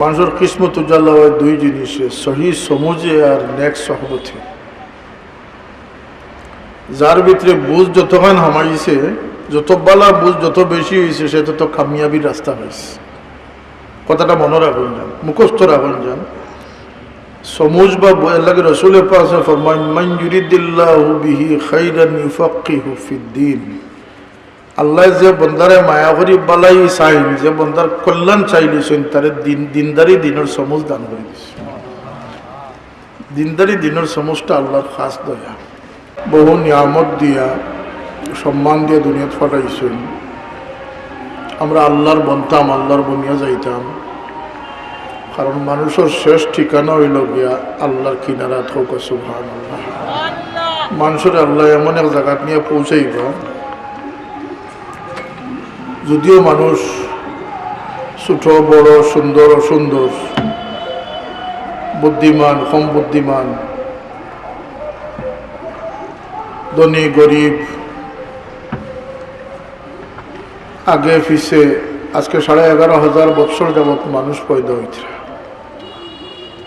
মানুষের কিসমত উজালা হয় দুই জিনিসে, সহি সমুজে আর নেক সহবতে। যার ভিতরে বুঝ যতক্ষণ হামাইছে, যত বালা বুঝ যত বেশি হয়েছে, সে তত কামিয়াবির রাস্তা হয়েছে। কথাটা মনে রাখুন যান, মুখস্থ রাখুন যান। সমুজ বা আল্লাহকে রাসূলের পাশে ফরমান, মান ইউরিদিল্লাহু বিহি খাইরান ইউফাক্কিহু ফিদ্দীন। আল্লাহ যে বন্দারে মায়া করি বালাই চাইন, যে বন্দার কল্যাণ চাইলিছেন, তার দিনদারি দিনের সমুজ দান করে দিছে। দিনদারি দিনের সমুজটা আল্লাহর খাস দয়া। বহু নিয়ামত দিয়া সম্মান দিয়ে দুনিয়াত ফাটাইছেন। আমরা আল্লাহর বনতাম, আল্লাহর বনিয়া যাইতাম, কারণ মানুষের শেষ ঠিকানা হইল গিয়া আল্লাহর কিনারাত হোক। সুবহানাল্লাহ। মানুষের আল্লাহ এমন এক জায়গা নিয়ে পৌঁছাইবা, যদিও মানুষ ছোট বড়, সুন্দর অসুন্দর, বুদ্ধিমান কম বুদ্ধিমান, ধনী গরিব, আগে পিছে, আজকে 11,500 বৎসর যাবৎ মানুষ পয়দা হইছে।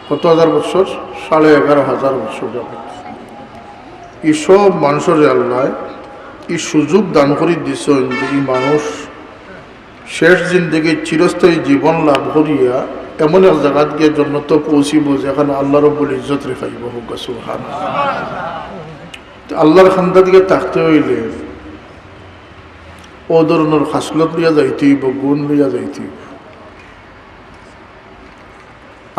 কত হাজার বৎসর? 11,500 বৎসর যাবৎ। এই সব মানুষের আল্লাহ এই সুযোগ দান করে দিচ্ছেন যে এই মানুষ শেষ জিন্দগি চিরস্থায়ী জীবন লাভ করিয়া এমন এক জায়গাত গিয়ে জন্নত পৌঁছিব যেখানে আল্লাহ রব্বুল ইজ্জত রেখাইব। হোক সুবহানাল্লাহ। আল্লাহর খান্দা দিকে তাকতে হইলে ও ধরনের খাসলত লইয়া যাইতে হইব, গুণ লইয়া যাইতে হইব।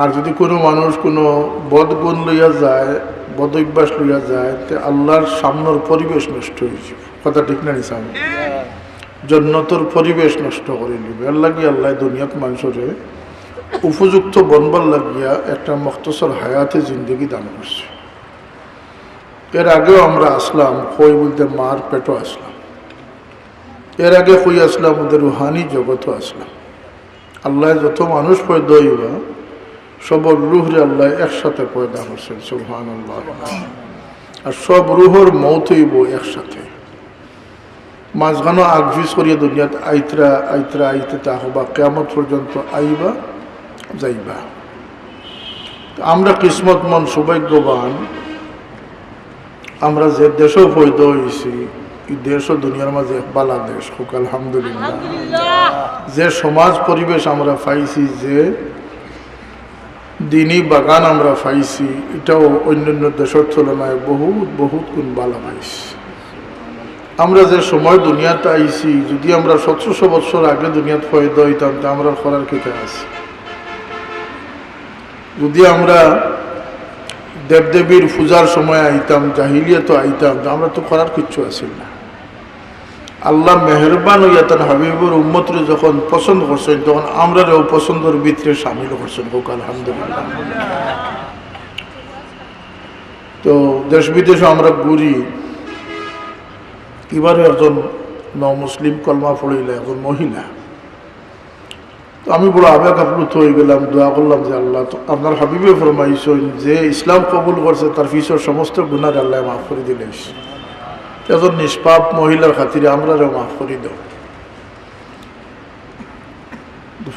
আর যদি কোনো মানুষ কোনো বদ গুণ লইয়া যায়, বদ অভ্যাস লইয়া যায়, তে আল্লাহর সামনের পরিবেশ নষ্ট হয়ে যাবে। কথা ঠিক না নিসাম? জন্নতর পরিবেশ নষ্ট করে নিবে। এর লাগিয়ে আল্লাহ দুনিয়াত মানুষের উপযুক্ত বনবার লাগিয়া একটা মুখতসর হায়াতে জিন্দগি দান করছে। এর আগেও আমরা আসলাম, কই বলতে মার পেটও আসলাম। এর আগে কই আসলাম, ওদের রুহানি জগতও আসলাম। আল্লাহ যত মানুষ পয়দা হইবা, সবর রুহরে আল্লাহ একসাথে পয়দা করছেন। সুবহানাল্লাহ। আর সব রুহর মৌত হইব একসাথে। মাঝখানো আগভিস করিয়া দুনিয়াত আইতরা আইতরা আইতে তাহবা কিয়ামত পর্যন্ত আইবা যাইবা। আমরা কিসমত মন সৌভাগ্যবান, আমরা যে দেশও পয়দা হয়েছি, এই দেশও দুনিয়ার মাঝে এক বালা দেশ। হোক আলহামদুলিল্লাহ। যে সমাজ পরিবেশ আমরা পাইছি, যে দিনী বাগান আমরা পাইছি, এটাও অন্যান্য দেশের তুলনায় বহুত বহুত গুণ বালা পাইছি। আমরা যে সময় দুনিয়াতে আইছি, যদি আমরা 1700 বছর আগে দুনিয়াত পয়দা হইতাম, তা আমরা করার কেটে আছি। যদি আমরা দেবদেবীর পূজার সময় আইতাম, জাহিলিয়াত আইতাম, আমরা তো করার কিচ্ছু আছিল না। আল্লাহ মেহরবান হইয়া তার হাবিবুর উম্মতরে যখন পছন্দ করছেন, তখন আমরাও পছন্দের ভিতরে সামিল করছেন। হোক আলহামদুলিল্লাহ। তো দেশ বিদেশে আমরা ঘুরি। এবারে একজন মুসলিম কলমা পড়িলে, একজন মহিলা। তো আমি বড় আবেগ আপ্লুত হয়ে গেলাম, দোয়া করলাম যে আল্লাহ আপনার হাবিবে ফরমাইছেন যে ইসলাম কবুল করছে, তার পিছর সমস্ত গুনাহ আল্লাহ মাফ করে দিলে। একজন নিষ্পাপ মহিলার খাতিরে আমরাও মাফ করে দাও।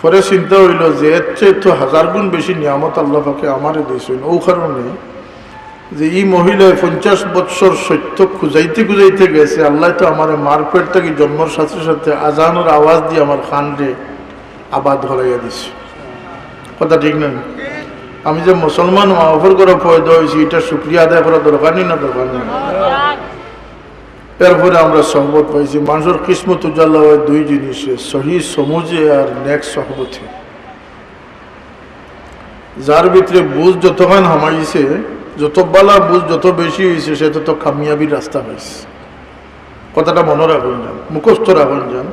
পরে চিন্তা হইল যে এর চেয়ে তো 1000 গুণ বেশি নিয়ামত আল্লাহ পাকে আমারে দিয়েছেন। ও কারণে যে এই মহিলায় 50 বৎসর সত্য খুঁজাইতে খুঁজাইতে গেছে, আল্লাহ তো আমার মার পেট থেকে জন্মের সাথে সাথে আজানের আওয়াজ দিয়ে আমার কানে আবাদ হরাইয়া দিছে। কথা ঠিক না? আমি যে মুসলমান মাফর করে পয়দা হয়েছি, এটা শুকরিয়া আদায় করা দরকার নেই না? দরকার নেই। এরপরে আমরা সহবত পাইছি। মানুষের কিসমত উজালা হয় দুই জিনিসে, সহি সমুজে আর নেক সহবতে। যার ভিতরে বুঝ যতক্ষণ হামাইছে, যত বালা বুঝ যত বেশি হয়েছে, সে তত কামিয়াবির রাস্তা হয়েছে। কথাটা মনে রাখুন যান, মুখস্থ রাখুন যান।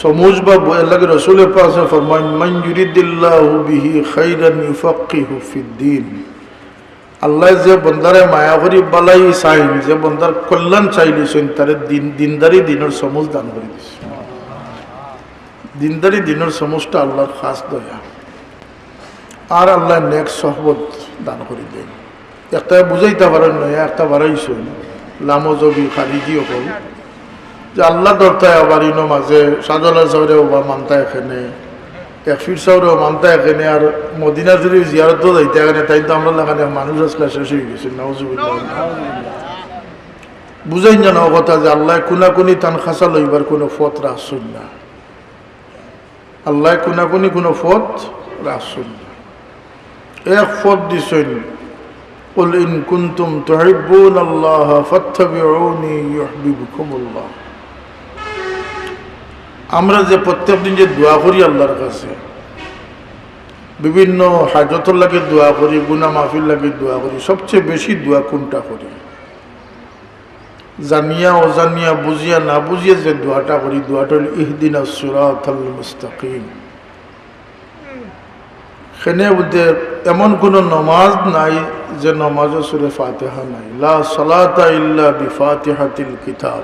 সমুজ বা আল্লাহকে রাসূলের পাশে ফরমান, মান ইউরিদিল্লাহু বিহি খাইরান ইউফাক্কিহু ফিদ্দীন। আল্লাহ যে বন্দারে মায়া করি বালাই চাইন, যে বন্দার কল্যাণ চাইলিছেন, তার দিনদারি দিনের সমুজ দান করে দিছে। দিনদারি দিনের সমুজটা আল্লাহর খাস দয়া। আর আল্লাহ নেক সহবত দান করে দেন। একটা বুঝাইতে পারেন নয়, একটা বাড়াইছেন লামজবি খারিজি হল যে আল্লাহ দরতায় আবার ইনো মাঝে সাজলা চৌরে বা মানতা এখানে এক ফির সাউরেও মানতা এখানে আর মদিনা যদি জিয়ারতও যাইতে এখানে তাই তো আমরা লাগানে মানুষ আসলে শেষ হয়ে গেছে নাউজুবিল্লাহ বুঝাই জানো কথা যে আল্লাহ কুনাকুনি তান খাসা লইবার কোনো ফত রাখছুন না আল্লাহ কুনাকুনি কোনো ফত রাখছুন না এক ফত দিছেন قل إن كنتم تحبون الله فاتبعوني يحببكم الله আমরা যে প্রত্যেকদিন যে দোয়া করি আল্লাহর কাছে বিভিন্ন হাজতর লাগে দোয়া করি গুনাহ মাফির লাগে দোয়া করি সবচেয়ে বেশি দোয়া কোনটা করি জানিয়া অজানিয়া বুঝিয়া না বুঝিয়া যে দোয়াটা করি দোয়াটা হল ইহদিনাস সিরাতাল মুস্তাকিম সেনে বুঝে এমন কোনো নমাজ নাই যে নমাজে সূরা ফাতিহা নাই লা সালাতা ইল্লা বিফাতিহাতিল কিতাব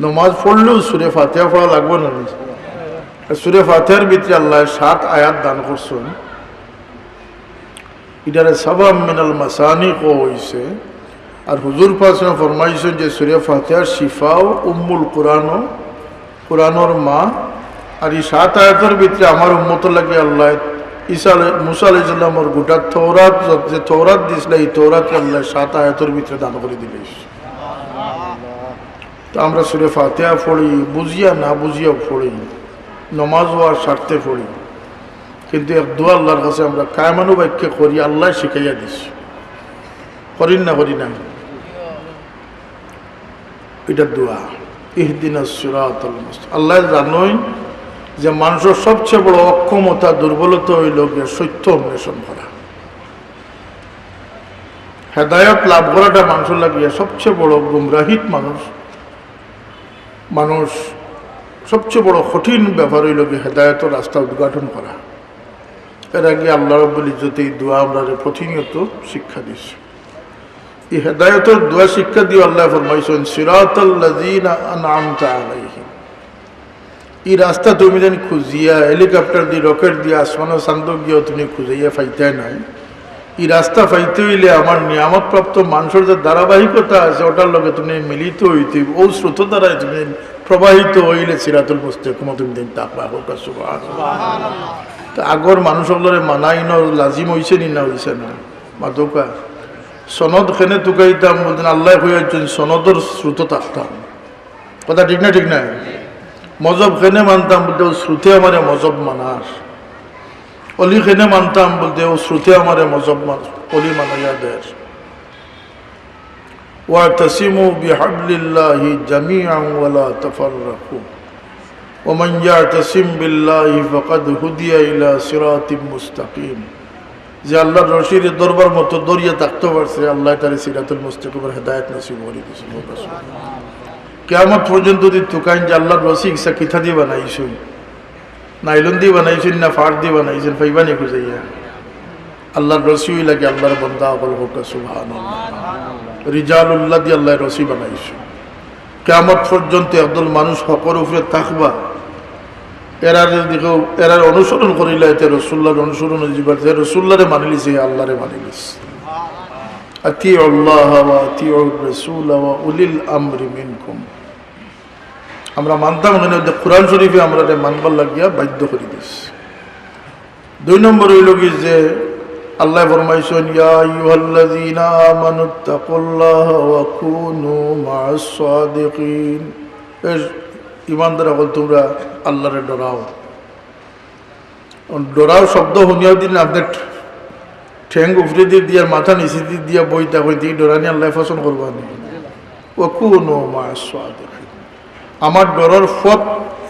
নমাজ পড়লেও সূরা ফাতিহা পড়া লাগবে না সূরা ফাতিহার ভিতরে আল্লাহ 7 আয়াত দান করছেন এটারে সাবাম মিনাল মাসানি কো হইছে আর হুজুর পাক ফরমাইছেন যে সূরা ফাতিহার শিফাও উম্মুল কুরআনও কুরআনের মা আর এই 7 আয়াতের ভিতরে আমার উম্মতের লাগে আল্লাহ মুসা আলাইহিস সালামের গোটা তওরাত যে তওরাত দিছিল এই তওরাত আল্লাহ 7 আয়াতের ভিতরে দান করে দিলেন তো আমরা সূরা ফাতিহা পড়ি বুঝিয়া না বুঝিয়া পড়ি নামাজ হওয়ার স্বার্থে পড়ি কিন্তু এক দোয়া আল্লাহর কাছে আমরা কায়মানু বাক্যে করি আল্লাহ শিখাইয়া দিছি করি না এটা দোয়া ইহদিনাস সিরাতাল মুস্তাকিম আল্লাহ জানোই যে মানুষের সবচেয়ে বড় অক্ষমতা দুর্বলতা হইল গিয়ে সত্য অন্বেষণ করা হেদায়ত লাভ করাটা মানুষের লাগিয়ে সবচেয়ে বড় গুমরাহিত মানুষ সবচেয়ে বড় কঠিন ব্যাপার হইল গিয়ে হেদায়তের রাস্তা উদ্ঘাটন করা এর আগে আল্লাহ রাব্বুল ইজ্জত এই দোয়া আমরা প্রতিনিয়ত শিক্ষা দিচ্ছি এই হেদায়তের দোয়া শিক্ষা দিয়ে আল্লাহ ফরমাইছেন সিরাতাল লাযিনা আনআমতা আলাইহিম এই রাস্তা তুমি যেন খুঁজিয়া হেলিকপ্টার দিয়ে রকেট দিয়ে আসমানো সান্দক গিয়েও তুমি খুঁজাইয়া ফাইতে নাই এই রাস্তা ফাইতে হইলে আমার নিয়ামত প্রাপ্ত মানুষের যে ধারাবাহিকতা আছে ওটার লগে তুমি মিলিত হইতে ও স্রোত দ্বারাই তুমি প্রবাহিত হইলে সিরাতুল মুস্তাকিম তুমি দিন তাকওয়া হোক সুবহানাল্লাহ তা আগর মানুষগুলোরে মানাই না লাজিম হইছে নি না হইছে না মাদকা সনদ খেনে তুকাইতাম বলতেন আল্লাহ হইয়াছেন সনদর স্রোত থাকতাম কথা ঠিক না মজব খেনে মানতাম বলতে ও শ্রুতে আমারে মজব মানার অলি খেনে মানতাম বলতে ও শ্রুতে আমারে মজব অলি মানাইয়া দের ওয়াতাসিমু বিহাবলিল্লাহি জামিআন ওয়ালা তাফাররাকু ওমান ইয়াতাসিম বিল্লাহি ফাকাদ হুদিয়া ইলা সিরাতিম মুস্তাকিম যে আল্লাহর রশির দরবার মতো দরিয়া থাকতে পারছে আল্লাহ তাআলা সিরাতুল মুস্তাকিমের হেদায়েত নসিব করে দিয়েছেন কিয়ামত পর্যন্ত যদি তুকাইন যে আল্লাহর রশি ইচ্ছা কিথা দিয়ে বানাইছেন নাইলন দিয়ে বানাইছেন না ফাড় দিয়ে বানাইছেন ফাইবানি খুঁজাইয়া আল্লাহর রশি লাগে আল্লাহর বান্দা হল হোক সুবহানাল্লাহ রিজালুল্লাহ দিয়ে আল্লাহর রশি বানাইছেন কিয়ামত পর্যন্ত একদল মানুষ হকর উপরে থাকবা এরার অনুসরণ করিলে এতে রাসূলুল্লাহর অনুসরণ জীবন যে রাসূলুল্লাহরে মানিলিছে আল্লাহরে মানিলিস আতিউল্লাহ ওয়া আতিউর রাসূল ওয়া উলিল আমরি মিনকুম আমরা মানতাম না যে কোরআন শরীফে আমরা মানবার লাগিয়া বাধ্য করে দিস 2 নম্বর হইল কি যে আল্লাহ ফরমাইছেন ইয়া আইয়ুহাল্লাযীনা আমানুত্তাকুল্লাহ ওয়া কুনু মা'আস সাদিকিন ইমানদার হল তোমরা আল্লাহরে ডরাও শব্দ শুনিয়াও দিন আপনার ঠ্যাং উফরে দিয়ে দিয়া মাথা নিচে দিয়ে দিয়া বইতা বইতে ডরানি আল্লাহ পছন্দ করবা নি ওয়া কুনু মা'আস সাদিকিন আমার ডরার পথ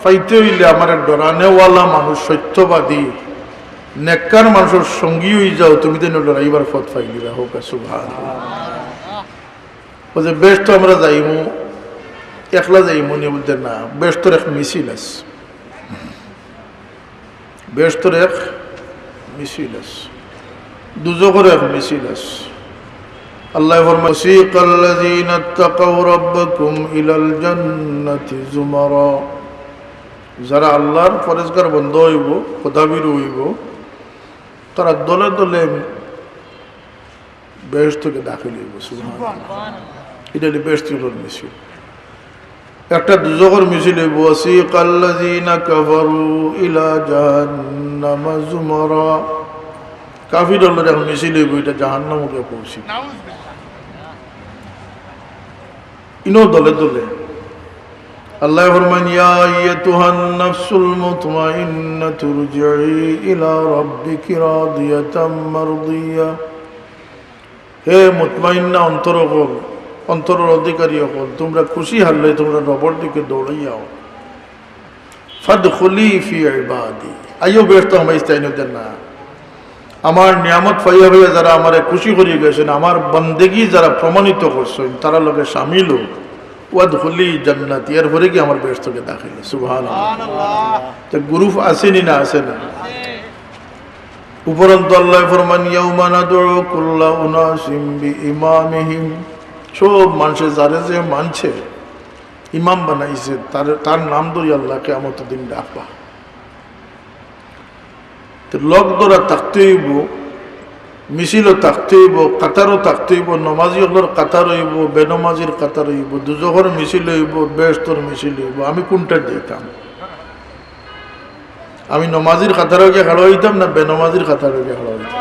পাইতে হইলে আমার ডরানেওয়ালা মানুষ সত্যবাদী নেককার মানুষের সঙ্গী হয়ে যাও তুমি তো ডরাইবার পথ পাইলিবা হোক সুবহানাল্লাহ ও যে বেশ তো আমরা যাইমু একলা যাইমু নি বলতে না বেশ তোর এক মিছিল আছে বেশ তোর এক মিছিল আছে দুজকের এক মিছিল আছে আল্লাহ ফরমায় সিকাল্লাযীনা তাকাউ রাব্বাকুম ইলাল জান্নাতি যুমারা যারা আল্লাহর ফরজগার বন্ধ হইব খোদাবির হইব তারা দলে দলে বেহেশতকে দাখিল হইব সুবহানাল্লাহ এটা বেহেশতের মিছিল একটা দুজখর মিছিল হইব, ওয়াসিকাল্লাযীনা কাফারু ইলা জাহান্নামা যুমারা। কাফির হলের এখন মিছিল হইব, এটা জাহান্নামকে পৌঁছি ইনো দলে দলে। আল্লাহ ফরমান, ইয়া আইয়াতুহান নাফসুল মুতমাইন্নাতু ইরজিই ইলা রাব্বিকি রাদিয়াতাম মারদিয়া। হে মুতমাইন্না অন্তরকল, অন্তরের অধিকারী হল, তোমরা খুশি হারলে তোমরা রবের দিকে দৌড়াইয়াও। ফাদখুলি ফি ইবাদি, আইও ব্যস্ত আমার স্থায়ী দেন না। আমার নিয়ামত পাইয়া হইয়া যারা আমারে খুশি করিয়ে গেছেন, আমার বন্দেগি যারা প্রমাণিত করছেন, তারা লোকে সামিল হোক। ওয়াদখুলি জান্নাতি, এরপরে কি আমার ব্যস্তকে দাখিল। সুবহানাল্লাহ। তো গ্রুপ আসেনি না, আসে না? উপরন্ত আল্লাহ ফরমান, ইয়াউমা নাদউ কুল্লা উনাসিম বিইমামিহিম। সব মানুষের যারে যে মানছে, ইমাম বানাইছে, তার নাম ধরি আল্লাহ কিয়ামতের দিন ডাকবা। লোক ধরা থাকতে হইব, মিছিলও থাকতে হইব, কাতারও থাকতে হইব, নমাজি হলোর কাতার হইব, বেনমাজির কাতার হইব, দুজখর মিছিল হইব, বেহস্তর মিছিল হইব। আমি কোনটা দিতাম? আমি নমাজির কাতারও গিয়ে খাড়া হইতাম না বেনমাজির কাতারও গিয়ে খাড়া হইতাম?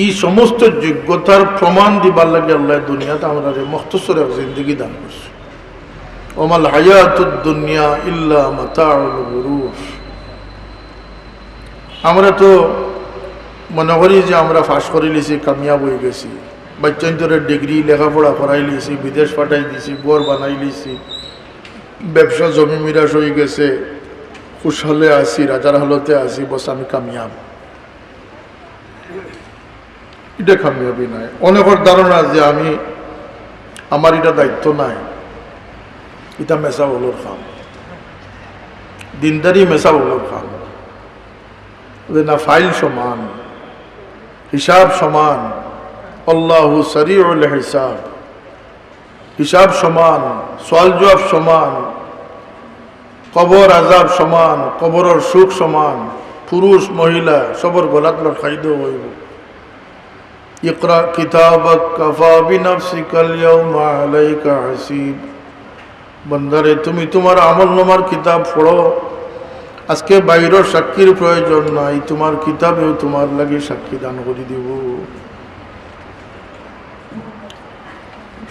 এই সমস্ত যোগ্যতার প্রমাণ দিবার লাগে আল্লাহ দুনিয়াতে আমরা মুখতসর জিন্দগি দান করছে। ওমাল হায়াতুদ দুনিয়া ইল্লা মাতাউল গুরুর। আমরা তো মনে করি যে আমরা পাস করে লিছি, কামিয়াব হয়ে গেছি, বাচ্চান্তরের ডিগ্রি লেখাপড়া করাই লিছি, বিদেশ পাঠাই দিছি, বোর বানাই লিছি, ব্যবসা জমি মিরাস হয়ে গেছে, খুশহালে আছি, রাজার হালতে আছি, বস আমি কামিয়াব। এটা কামিয়াবি নাই। অনেকের ধারণা যে আমার এটা দায়িত্ব নাই, এটা মেসা বলোর খাম, দিনদারি মেসা বলোর খাম। না ফাইল সমান, হিসাব সমান, আল্লাহু সারিউল হিসাব, হিসাব সমান, সওয়াল জবাব সমান, কবর আযাব সমান, কবরের সুখ সমান, পুরুষ মহিলা সবর গলাত লটকাইদ হইব। ইকরা কিতাবাক কাফা বিনাফসিকাল ইয়াউমা আলাইকা হাসিব। বান্দারে, তুমি তোমার আমলনামার কিতাব পড়ো, আজকে বাইরের সাক্ষীর প্রয়োজন নাই, তোমার কিতাবেও তোমার লাগে সাক্ষী দান করে দিব।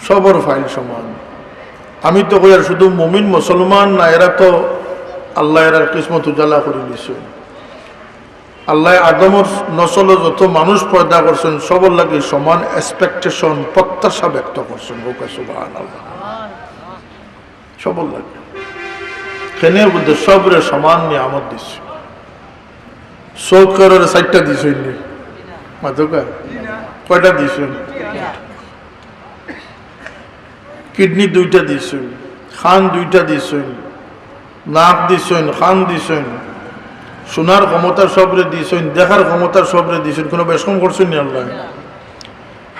সবর ফাইল সমান। আমি তো কই আর শুধু মুমিন মুসলমান না, এরা তো আল্লাহ এর কিসমত উজালা করে দিছে। আল্লাহ আদমর নসল যত মানুষ পয়দা করছেন সবর লাগে সমান এক্সপেকটেশন, প্রত্যাশা ব্যক্ত করছেন। সুবহানাল্লাহ। সবর লাগে খেনের মধ্যে সবরে সমান নিয়ামত দিচ্ছে। শোক সাইটটা দিছেন মাধুকা, কয়টা দিছেন? কিডনি 2টা দিছেন, খান 2টা দিছেন, নাক দিছেন, খান দিছেন, শোনার ক্ষমতা সবরে দিছেন, দেখার ক্ষমতা সবরে দিছেন। কোনো বেশম করছেন না আল্লাহ?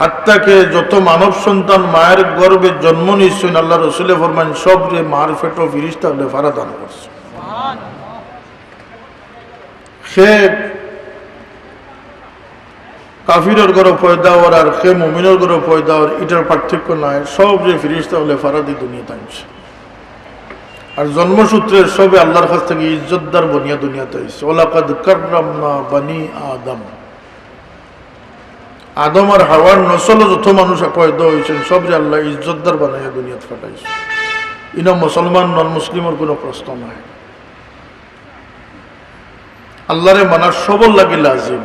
হাত্তাকে যত মানব সন্তান মায়ের গর্ভে জন্ম নিচ্ছেন, আল্লাহ রসুলে ফরমান সবরে মার ফেটো ফিরিস্তা হলে ফারা দান করছে। সে কাফিরের ঘরে পয়দা হওয়ার আর সে মুমিনের ঘরে পয়দা হওয়ার এটার পার্থক্য নাই। সবরে ফিরিস্তা হলে ফারা দিয়ে দুনিয়াতে আনছে। আর জন্মসূত্রের সবে আল্লাহর কাছ থেকে ইজ্জতদার বনিয়া দুনিয়াতে আইছে। ওয়ালাকাদ কাররামনা বানি আদম। আদম আর হাওয়ার নসল যত মানুষ পয়দা হয়েছেন সবরে আল্লাহ ইজ্জতদার বানাইয়া দুনিয়াতে ফাটাইছে। ইনা মুসলমান নন মুসলিমের কোনো প্রশ্ন নাই। আল্লাহরে মানার সবল লাগে লাজিম।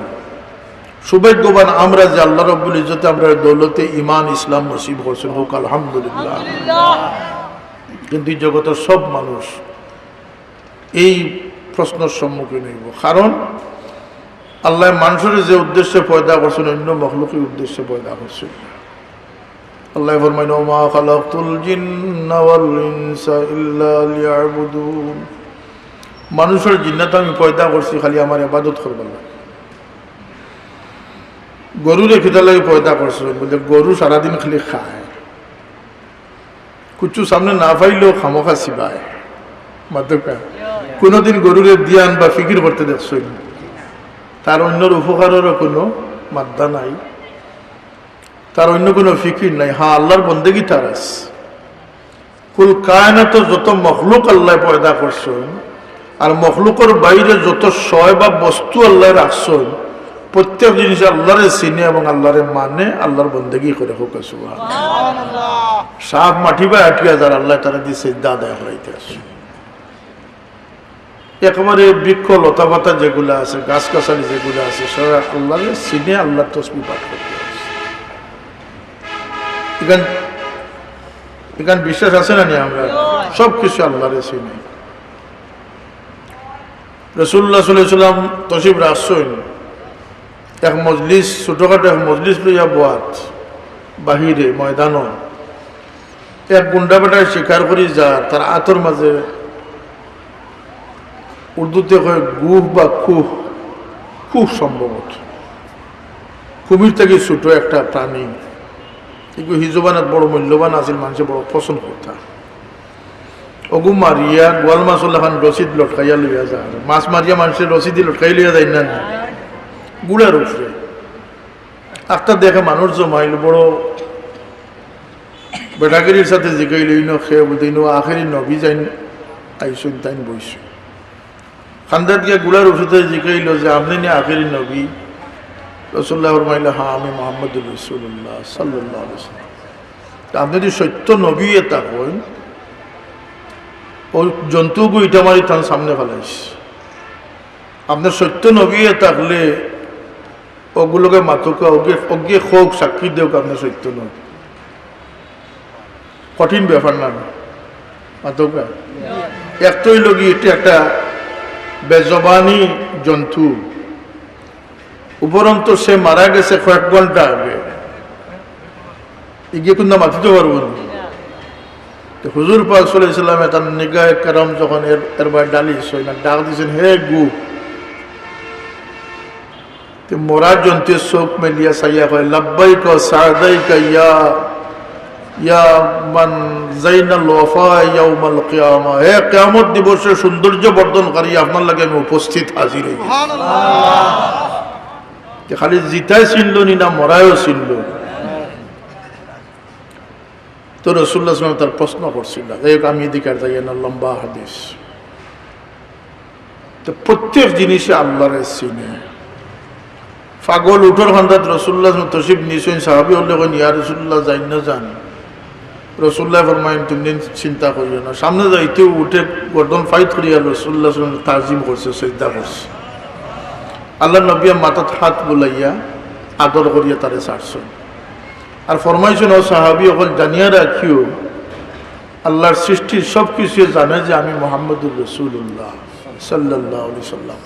সৌভাগ্যবান আমরা যে আল্লাহ রাব্বুল ইজ্জতে আমরা দৌলতে ইমান ইসলাম নসিব করছেন, হোক আলহামদুলিল্লাহ। কিন্তু জগতের সব মানুষ এই প্রশ্নের সম্মুখীন হইব। কারণ আল্লাহ মানুষের যে উদ্দেশ্যে পয়দা করছেন অন্য মখলুকের উদ্দেশ্যে পয়দা করছেন। আল্লাহ ফরমায়, ওমা খালাকতুল জিন্না ওয়াল ইনসা ইল্লা লিয়াবুদুন। মানুষের জিন্নাত আমি পয়দা করছি খালি আমার ইবাদত করবার লাগে। গরুরে খিদা লাগে পয়দা করছে, বলে গরু সারাদিন খালি খায়, কুচু সামনে না পাইলেও খামোখা চিবায়। মাতকা কোনোদিন গরুরে দিয়ান বা ফিকির করতে দেখছো? তার অন্যর উপকারেরও কোনো মাদ্দা নাই, তার অন্য কোনো ফিকির নাই। হ্যাঁ, আল্লাহর বন্দেগী তার আছে। কুল কায়নাত যত মখলুক আল্লাহ পয়দা করছেন আর মখলুকের বাইরে যত শয় বা বস্তু আল্লাহ রাখছেন প্রত্যেক জিনিস আল্লাহরে চিনে এবং আল্লাহরে মানে আল্লাহর বন্দেগী করে হোক। সাপ মাটি বা ৮০০০ আল্লাহ তারা দিয়ে সিদ্ধা আদায় হরাইতে আসে। একেবারে বৃক্ষ লতা পাতা যেগুলো আছে, গাছ গাছালি যেগুলো আছে, সবাই আল্লাহরে চিনে আল্লাহর তসবিহ পাঠ করতে আসে। এখানে বিশ্বাস আছে না? আমরা সব কিছু আল্লাহরে চিনি। রাসূলুল্লাহ সাল্লাল্লাহু আলাইহি ওয়াসাল্লাম তশরিফ রাখছেন এক মজলিস, ছোটখাটো এক মজলিস লইয়া বোয়াত বাহিরে ময়দানও এক গুন্ডা বেটায় শিকার করি যা তার আতর মাঝে উর্দুতে কয় গুহ বা খুহ, খুব সম্ভবত কুমির থেকে ছোট একটা প্রাণী, এগুলো হিজবানাত বড় মূল্যবান আছিল, মানুষের বড় পছন্দ করতা। অগু মারিয়া গোয়াল মাছুল্লাহ খান রসিদ লটকাইয়া লইয়া যা, মাছ মারিয়া মানুষের রসিদি লটকাই লইয়া যায় না গুড়ার উপরে। একটা দেখে মানুষ জমাইল, বড় বেটাগিরির সাথে জিগাইল খেয়ে বুঝিন আখেরি নবী যাইন আইসুন তাইন বইস খান্দাত গিয়া গুড়ার উপরে জিগাইল যে আপনি নি আখেরি নবী? রাসূলুল্লাহ ফরমাইল, হ্যাঁ আমি মুহাম্মদুর রাসূলুল্লাহ সাল্লাল্লাহু আলাইহি ওয়াসাল্লাম। আপনি যদি সত্য নবী এটা হন, ওই জন্তুগু ইটা মারি তার সামনে ফেলাইস। আপনার সত্য নবী থাকলে ওগুলোকে মাতুকা অজ্ঞে হোক সাক্ষী দেওক আপনার সত্য নবী। কঠিন ব্যাপার না মাতুকা? একটাই লগি এটা একটা বেজবানি জন্তু, উপরন্ত সে মারা গেছে কয়েক ঘন্টা আগে, এগিয়ে কিন্তু মাতিতে পারবো না। হুজুর পাক সাল্লাল্লাহু আলাইহি ওয়াসাল্লাম তার নিগাহে কারাম যখন এর বাই ডালি সইনা ডাক দিয়েছেন, হে গু, মোরা জন্তুর চোখ মেলিয়া চাইয়া কয়, লাব্বাইকা সাদাইকা ইয়া মান যাইনাল ওয়াফা ইয়াউমাল কিয়ামা। হে কিয়ামত দিবসের সৌন্দর্য বর্ধনকারী, আপনার লাগে আমি উপস্থিত হাজির হই। সুবহানাল্লাহ। খালি জিতাই চিনল নি না মরায়ও চিনল। তো রাসূলুল্লাহ সাল্লাল্লাহু আলাইহি ওয়াসাল্লাম তার প্রশ্ন করছিল, আমি এদিকে আর যাই না, লম্বা হাদিস। তো প্রত্যেক জিনিসে আল্লাহরে চিনে। পাগল উঠোর খান্দাত রাসূলুল্লাহ তশরিফ নিছেন, সাহাবী হলে কইন, ইয়া রাসূলুল্লাহ যাই না যান। রাসূলুল্লাহ ফরমাইন, তুমি চিন্তা করিও না। সামনে যাইতে উঠে গর্দন ফাইট করিয়া রাসূলুল্লাহ সাল্লাল্লাহু আলাইহি ওয়াসাল্লাম তাজিম করছে, সিজদা করছে। আল্লাহ নবী মাথাত হাত বুলাইয়া আদর করিয়া তারে ছাড়ছেন। আর ফরমাইছেন, ও সাহাবী অকল জানিয়া রাখিও, আল্লাহর সৃষ্টির সব কিছু জানে যে আমি মুহাম্মদুর রাসূলুল্লাহ সাল্লাল্লাহু আলাইহি ওয়াসাল্লাম।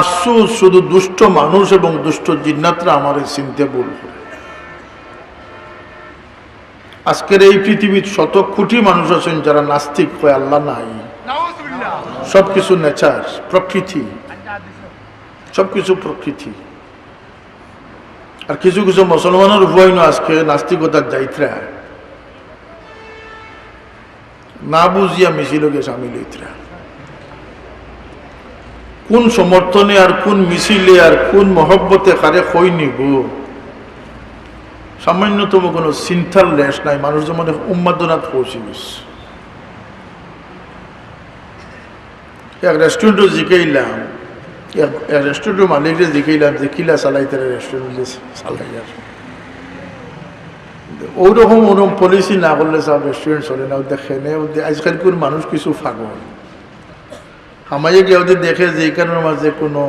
আফসোস, শুধু দুষ্ট মানুষ এবং দুষ্ট জিন্নাতরা আমার চিনতে ভুল করে। আজকের এই পৃথিবীর শত কোটি মানুষ আছেন যারা নাস্তিক হয়, আল্লাহ নাই, সবকিছু নেচার, প্রকৃতি, সবকিছু প্রকৃতি। আর কিছু কিছু মুসলমানের উভয় আজকে নাস্তিকতার যাইত্রা না বুঝিয়া মিছিলকে সামিল হইত্রা। কোন সমর্থনে আর কোন মিছিলে আর কোন মহব্বতে কারে কই নিব, সামান্যতম কোনো চিন্তার লেশ নাই। মানুষ যেমন উন্মাদনাত পৌঁছে গেছে। এক রেস্টুরেন্টও জিকাইলাম, এক রেস্টুরেন্টের মালিকরে জিকাইলাম যে কিলা চালাইতে রেস্টুরেন্টে চালাইয়ার। ওরকম ওরকম পলিসি না করলে সব রেস্টুরেন্ট চলে না। দেখেন আজকাল কোন মানুষ কিছু পাগল আমায় গিয়ে ওদের দেখে যে এখানের মাঝে কোনো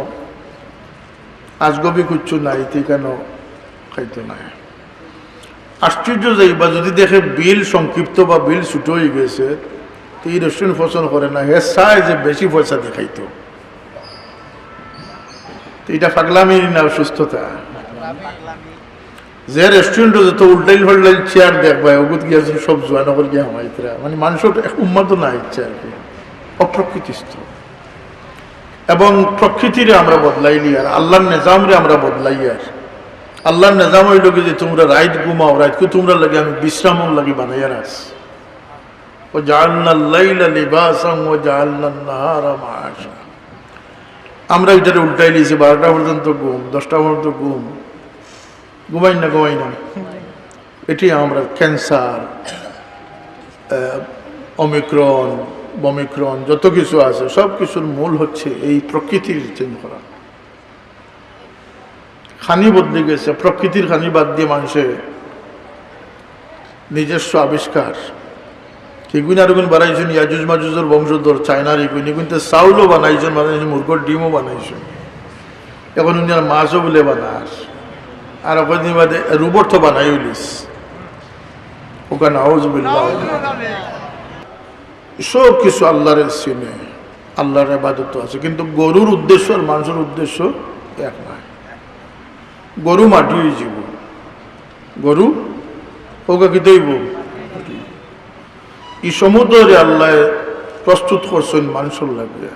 আজগবি কুচ্ছু নাই, কেন খাইতে নাই। আশ্চর্য যাইবা যদি দেখে বিল সংক্ষিপ্ত বা বিল ছুটো হয়ে গেছে, তো এই রেস্টুরেন্ট পছন্দ করে না, হে চায় যে বেশি পয়সা দেখাইতো। তো এটা পাগলামি না সুস্থতা? যে রেস্টুরেন্টে যত উল্টাইল ফাল্টাইল চেয়ার দেখবা, ওগুত গিয়ে সব জোয়া নগর গিয়ে হামাইতরা, মানে মানুষের উন্মাদনা ইচ্ছে আর কি, অপ্রকৃতিস্থ। এবং প্রকৃতিরে আমরা বদলাইলি আর আল্লাহর নিজামরে আমরা বদলাই। আর আল্লাহর নিজাম হইল কি যে তোমরা রাইত ঘুমাও, রাইতকে তোমরা লাগে আমি বিশ্রামও লাগে বানাইয়া রাস। ও জাআলনাল লাইলা লিবাসান ওয়া জাআলনান নাহারা মাআশা। আমরা এটারে উল্টাই লিয়েছি, 12টা পর্যন্ত ঘুম, 10টা পর্যন্ত ঘুম, ঘুমাই না। এটি আমরা ক্যান্সার, অমিক্রন বমিক্রন যত কিছু আছে সব কিছুর মূল হচ্ছে এই প্রকৃতির চেঞ্জ করা। খানি বদলে গেছে, প্রকৃতির খানি বাদ দিয়ে মানুষের নিজস্ব আবিষ্কার এগুন আর গুণ বানাইছেন, ইয়াজুজ মাজুজের বংশধর চায়নার এগুন কিন্তু চাউলও বানাইছেন, বানাইছেন মুরগোর ডিমও বানাইছেন, এখন উনি আর মাছও বলে বানার, আর ওখানে বাদে রোবট তো বানাই উলিস ওখানে সব কিছু আল্লাহরের চিনে, আল্লাহর ইবাদত আছে, কিন্তু গরুর উদ্দেশ্য আর মানুষের উদ্দেশ্য এক নয়। গরু মাটি হয়ে যাব, গরু ওকে কি দইব, এই সমুদ্রে আল্লাহ প্রস্তুত করছেন মানুষের লাগিয়া।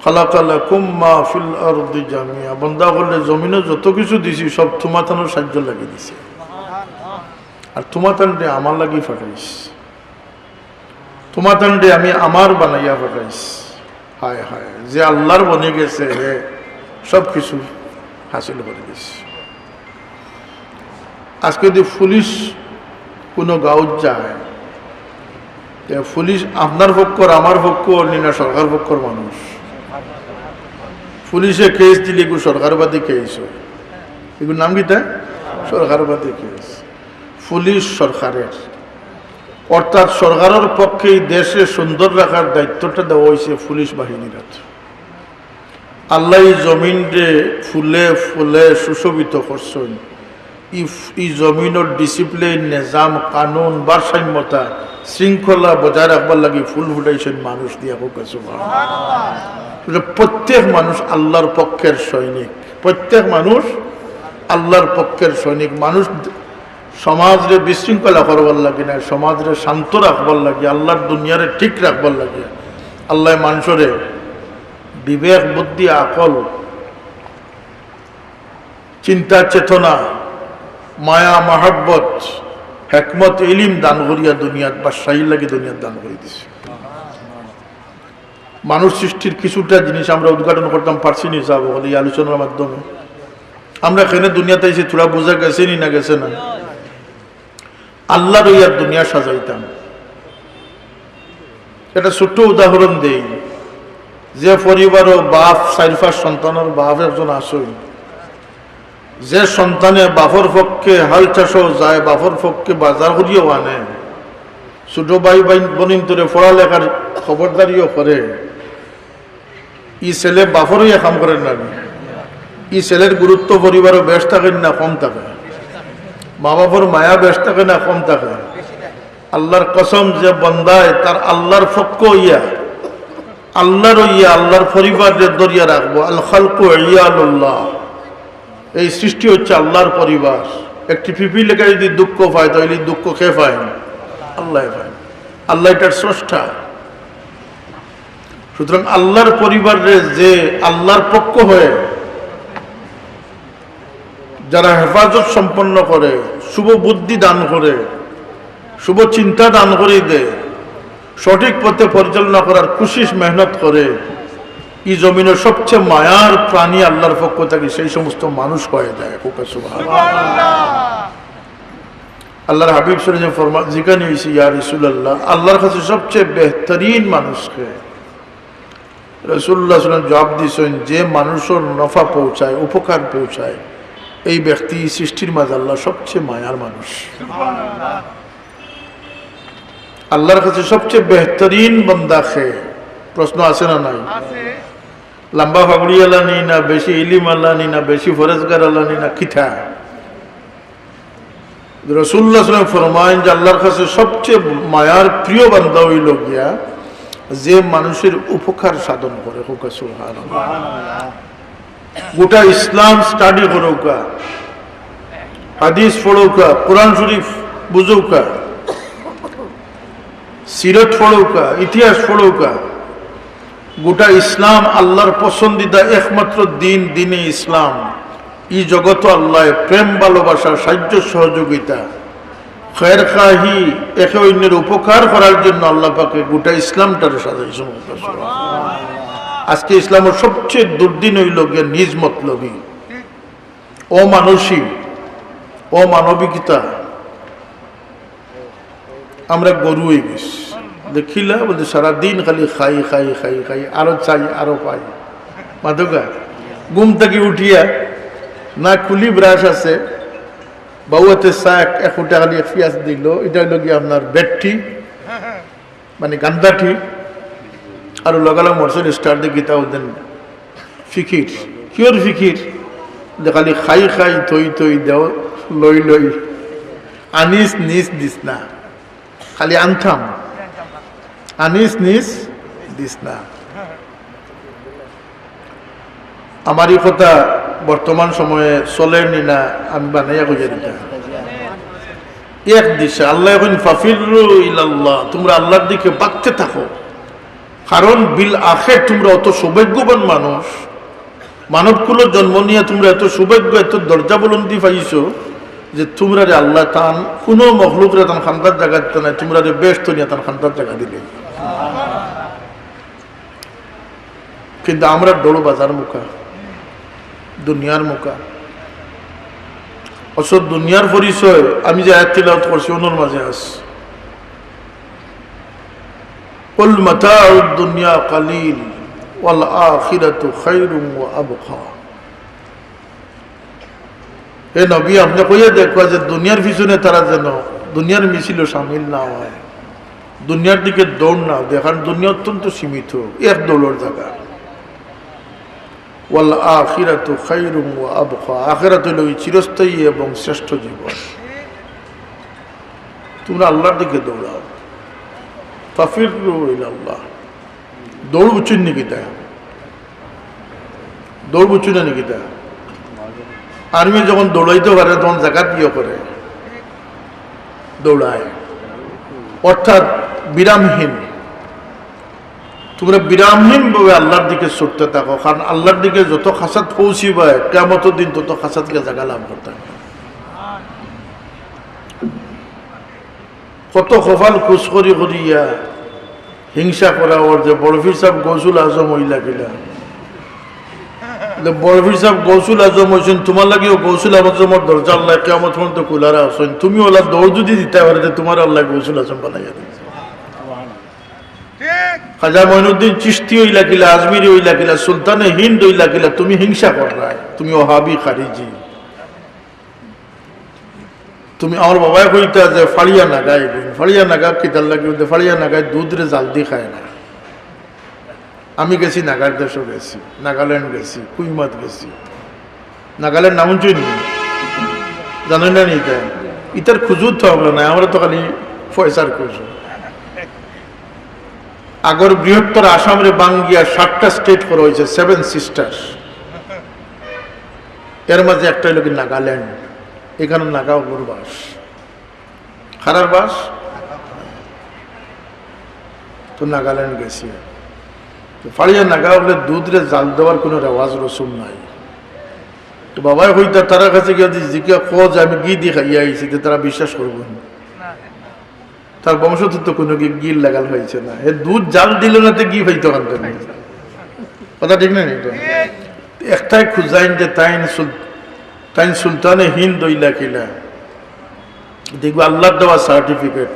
খালাকালাকুম মা ফিল আরদি জামিয়া, বন্দা করলে জমিনে যত কিছু দিছি সব তোমাতানোর সাহায্য লাগিয়ে দিছে, আর তোমাতানটা আমার লাগি ফাটাইস, তোমাতানটা আমি আমার বানাইয়া ফাটাইস। হায় হায়, যে আল্লাহর বনে গেছে হে সব কিছু হাসিল করে দিছে। আজকে যদি পুলিশ কোনো গাঁও যায়, পুলিশ আপনার পক্ষর আমার পক্ষ না সরকার পক্ষর মানুষ, পুলিশে কেস দিলে এগুলো সরকারবাদী কেস হয়, এগুলোর নাম কিটা সরকারবাদী কেস। পুলিশ সরকারের, অর্থাৎ সরকারের পক্ষে দেশে সুন্দর রাখার দায়িত্বটা দেওয়া হয়েছে পুলিশ বাহিনীর। আল্লাহ জমিনরে ফুলে ফুলে সুশোভিত করছেন, এই জমিনের ডিসিপ্লিন নিজাম কানুন ভারসাম্যতা শৃঙ্খলা বজায় রাখবার লাগে ফুল ফুটাইছেন মানুষ দিয়া। প্রত্যেক মানুষ আল্লাহর পক্ষের সৈনিক, প্রত্যেক মানুষ আল্লাহর পক্ষের সৈনিক। মানুষ সমাজরে বিশৃঙ্খলা করবার লাগে না, সমাজরে শান্ত রাখবার লাগে, আল্লাহর দুনিয়ারে ঠিক রাখবার লাগে। আল্লাহ মানুষরে বিবেক বুদ্ধি আকল চিন্তা চেতনা মায়া মাহাব্বত হেকমত ইলিম দান করিয়া দুনিয়াত বাদশাহী লাগে দুনিয়াত দান করে দিছে। মানুষ সৃষ্টির কিছুটা জিনিস আমরা উদ্ঘাটন করতাম পারছি নি যাবো এই আলোচনার মাধ্যমে। আমরা এখানে দুনিয়াতে এসে তোরা বোঝা গেছে নি না গেছে না, আল্লাহর ইয়ার দুনিয়া সাজাইতাম। এটা ছোট্ট উদাহরণ দেই, যে পরিবারও বাপ 4-5 সন্তানের বাপ একজন আসই, যে সন্তানে বাপর পক্ষে হাল চাষও যায়, বাপর পক্ষে বাজার করিও আনে, ছোট ভাই বোনিন তোরে পড়ালেখার খবরদারিও করে, ই ছেলে বাপরই কাম করেন না, ই ছেলের গুরুত্ব পরিবারও বেশ থাকেন না কম থাকে, মা বাপর মায়া বেশ থাকে না কম থাকে। আল্লাহর কসম, যে বন্দায় তার আল্লাহর পক্ষ ইয়া আল্লাহর ইয়া আল্লাহর পরিবারের দরিয়া রাখবো। আল খালকু ইয়ালুল্লাহ, এই সৃষ্টি হচ্ছে আল্লাহর পরিবার। একটি পিপি লেখা যদি দুঃখ পায় তাহলে দুঃখ কে পায়? আল্লাহ পায়, আল্লাহ এটার স্রষ্টা। সুতরাং আল্লাহর পরিবারের যে আল্লাহর পক্ষ হয়ে যারা হেফাজত সম্পন্ন করে, শুভ বুদ্ধি দান করে, শুভ চিন্তা দান করে দেয়, সঠিক পথে পরিচালনা করার কোশিশ মেহনত করে, এই জমিনের সবচেয়ে মায়ার প্রাণী আল্লাহর পক্ষ থেকে সেই সমস্ত মানুষ হয়ে যায়। আল্লাহর হাবিব সাল্লাল্লাহু জিজ্ঞাসা হয়েছে, ইয়া রাসূলুল্লাহ, আল্লাহর কাছে সবচেয়ে বেহতরিন মানুষকে? রাসূলুল্লাহ সাল্লাল্লাহু আলাইহি ওয়াসাল্লাম জবাব দিয়েছেন, যে মানুষের নফা পৌঁছায়, উপকার পৌঁছায়, এই ব্যক্তি সৃষ্টির মাঝে আল্লাহ সবচেয়ে মায়ার মানুষ। আল্লাহর কাছে সবচেয়ে বেহতরিন বান্দা খে? প্রশ্ন আছে না নাই? লম্বা ফাগড়ি আল্লাহ নি না, বেশি ইলিম আল্লাহ নি না, বেশি ফরেজগার আল্লাহ নি না, কিথা? রাসূলুল্লাহ সাল্লাল্লাহু আলাইহি ওয়াসাল্লাম ফরমায়েন যে আল্লাহর কাছে সবচেয়ে মায়ার প্রিয় বান্দা হইল গিয়া যে মানুষের উপকার সাধন করে। সুবহানাল্লাহ। গোটা ইসলাম স্টাডি করুকা, হাদিস পড়ুকা, কোরআন শরীফ বুঝুকা, সিরত পড়ুকা, ইতিহাস পড়ুকা, গোটা ইসলাম আল্লাহর পছন্দিদা একমাত্র দিন, দিনে ইসলাম। এই জগৎ আল্লাহ প্রেম ভালোবাসা সাহায্য সহযোগিতা খের খাহি একে অন্যের উপকার করার জন্য আল্লাহ পাকে গোটা ইসলামটারে সাজাইছেন। আজকে ইসলামের সবচেয়ে দুর্দিন হইল গিয়ে নিজ মতলবী, অমানসী, অমানবিকতা, আমরা গরু হয়ে গেছি। দেখিলা বলতে সারাদিন খালি খাই খাই খাই খাই, আরো চাই আরো পাই। মাদকা ঘুম থেকে উঠিয়া না কুলি ব্রাশ আছে, বউতে চা এক টাকা দিয়ে পেঁয়াজ দিল, এটা হইল কি আপনার বেডটি মানে গান্দাটি, আর লগালাম মরসেল স্টার দিয়ে গীতাও দেন ফিকির, কিওর ফিকির যে খালি খাই খাই থই থই দেও লই লই, আনিস নিস দিস না, খালি আনথাম, আনিস নিস দিস না। আমার এই কথা বর্তমান সময়ে চলেনি না, আমি বানাইয়া কইয়া দিতা এক দিশা। আল্লাহ এখন ফাফিরু ইলাল্লাহ, তোমরা আল্লাহর দিকে বাঁকতে থাকো, কারণ বিল আখির তোমরা অত সৌভাগ্যবান মানুষ, মানবকুল জন্ম নিয়ে তোমরা এত সৌভাগ্য, এত দরজা বুলন্দি পাইছো যে তোমরা রে আল্লাহ তান কোনো মখলুকরে তান খান্দার জায়গা দিতে নাই, তোমরা রে বেস্ট নিয়ে তান খান্দার জায়গা দিলে। কিন্তু আমরা ডোল বাজার মুখা, দুনিয়ার মুখা, অসৎ দুনিয়ার পরিচয়। আমি যে আয়াত তিলাওয়াত করছি ওনার মাঝে আছে, কুল মাতাউদ দুনিয়া কালিল ওয়াল আখিরাতু খায়রুম ওয়া আবকা। হে নবী, আপনি কইয়া দেখো যে দুনিয়ার পিছনে তারা যেন দুনিয়ার মিছিল সামিল না হয়, দুনিয়ার দিকে দৌড় না দেখান। দুনিয়া অত্যন্ত সীমিত, এক দৌড়ের জায়গা। ওয়াল আখিরাতু খায়রুম ওয়া আবকা, আখিরাত হইল চিরস্থায়ী এবং শ্রেষ্ঠ জীবন। তোমরা আল্লাহর দিকে দৌড়াও, ফাফিরু ইলাল্লাহ। দৌড় বুঝছেন নাকি? তা দৌড় বুঝছো না নাকি? তা আর্মি যখন দৌড়াইতে পারে তখন জাকাত ইয়ে করে দৌড়ায়, অর্থাৎ বিরামহীন। তোমরা বিরামহীন ভাবে আল্লাহর দিকে ছুটতে থাকো, কারণ আল্লাহর দিকে যত খাসাত পৌঁছিবে কিয়ামতের দিন তত খাসাতকে জায়গা লাভ করতে হবে। কত কপাল খুশ করি করিয়া হিংসা করা ওর যে বড়ফির সাহেব গৌসুল আজম হইলা কিলা, বড়ফির সাহেব গৌসুল আজম হয়েছেন, তোমার লাগেও গৌসুল আজমের দরজা আল্লাহ কিয়ামত পর্যন্ত কুলারা আসেন। তুমি ওলা দৌড় যদি দিতে পারে তোমার আল্লাহ গৌসুল আজম বানাইয়া দিচ্ছে। খাজা মঈনুদ্দিন চিশতি হইলা কিলা, আজমিরি হইলা কিলা, সুলতানে হিন্দ হইলা কিলা, তুমি হিংসা কর নাই, তুমি ওহাবি খারিজি। তুমি আমার বাবাই কইতা যে ফাড়িয়া নাগাই, ফাড়িয়া নাগা কিতার লাগে, ফাড়িয়া নাগায় দুধ রে জাল দি খায় না। আমি গেছি নাগার দেশও গেছি, নাগাল্যান্ড গেছি, কুইমাত গেছি। নাগাল্যান্ড নাম শুনি জানেন না? ইটা ইটার খুঁজুর তো আমরা নাই, আমরা তো খালি পয়সার খুঁজু। আগর বৃহত্তর আসামরে বাঙ্গিয়া 7টা স্টেট করা হয়েছে, 7 সিস্টার্স। এর মাঝে একটা হইল কি নাগাল্যান্ড। এখানে নাগাওর বাস, খারার বাস। তো নাগাল্যান্ড গেছি, ফাড়িয়া নাগা হলে দুধরে জাল দেওয়ার কোনো রেওয়াজ রসুম নাই। তো বাবাই হইতা তারা কাছে গিয়ে জিজ্ঞা খোঁজ আমি গি দিয়ে খাইয়া আইছি, তারা বিশ্বাস করবো না। তার বংশধর তো কোনো গিল লাগাল হয়েছে না, এ দুধ জাল দিল না তো গি হইতে পারত না। কথা ঠিক না? এটা একটাই খুঁজাইন যে তাইন সুলতানে হিন্দ হইলা কিলা, দেখবো আল্লাহর দেওয়া সার্টিফিকেট।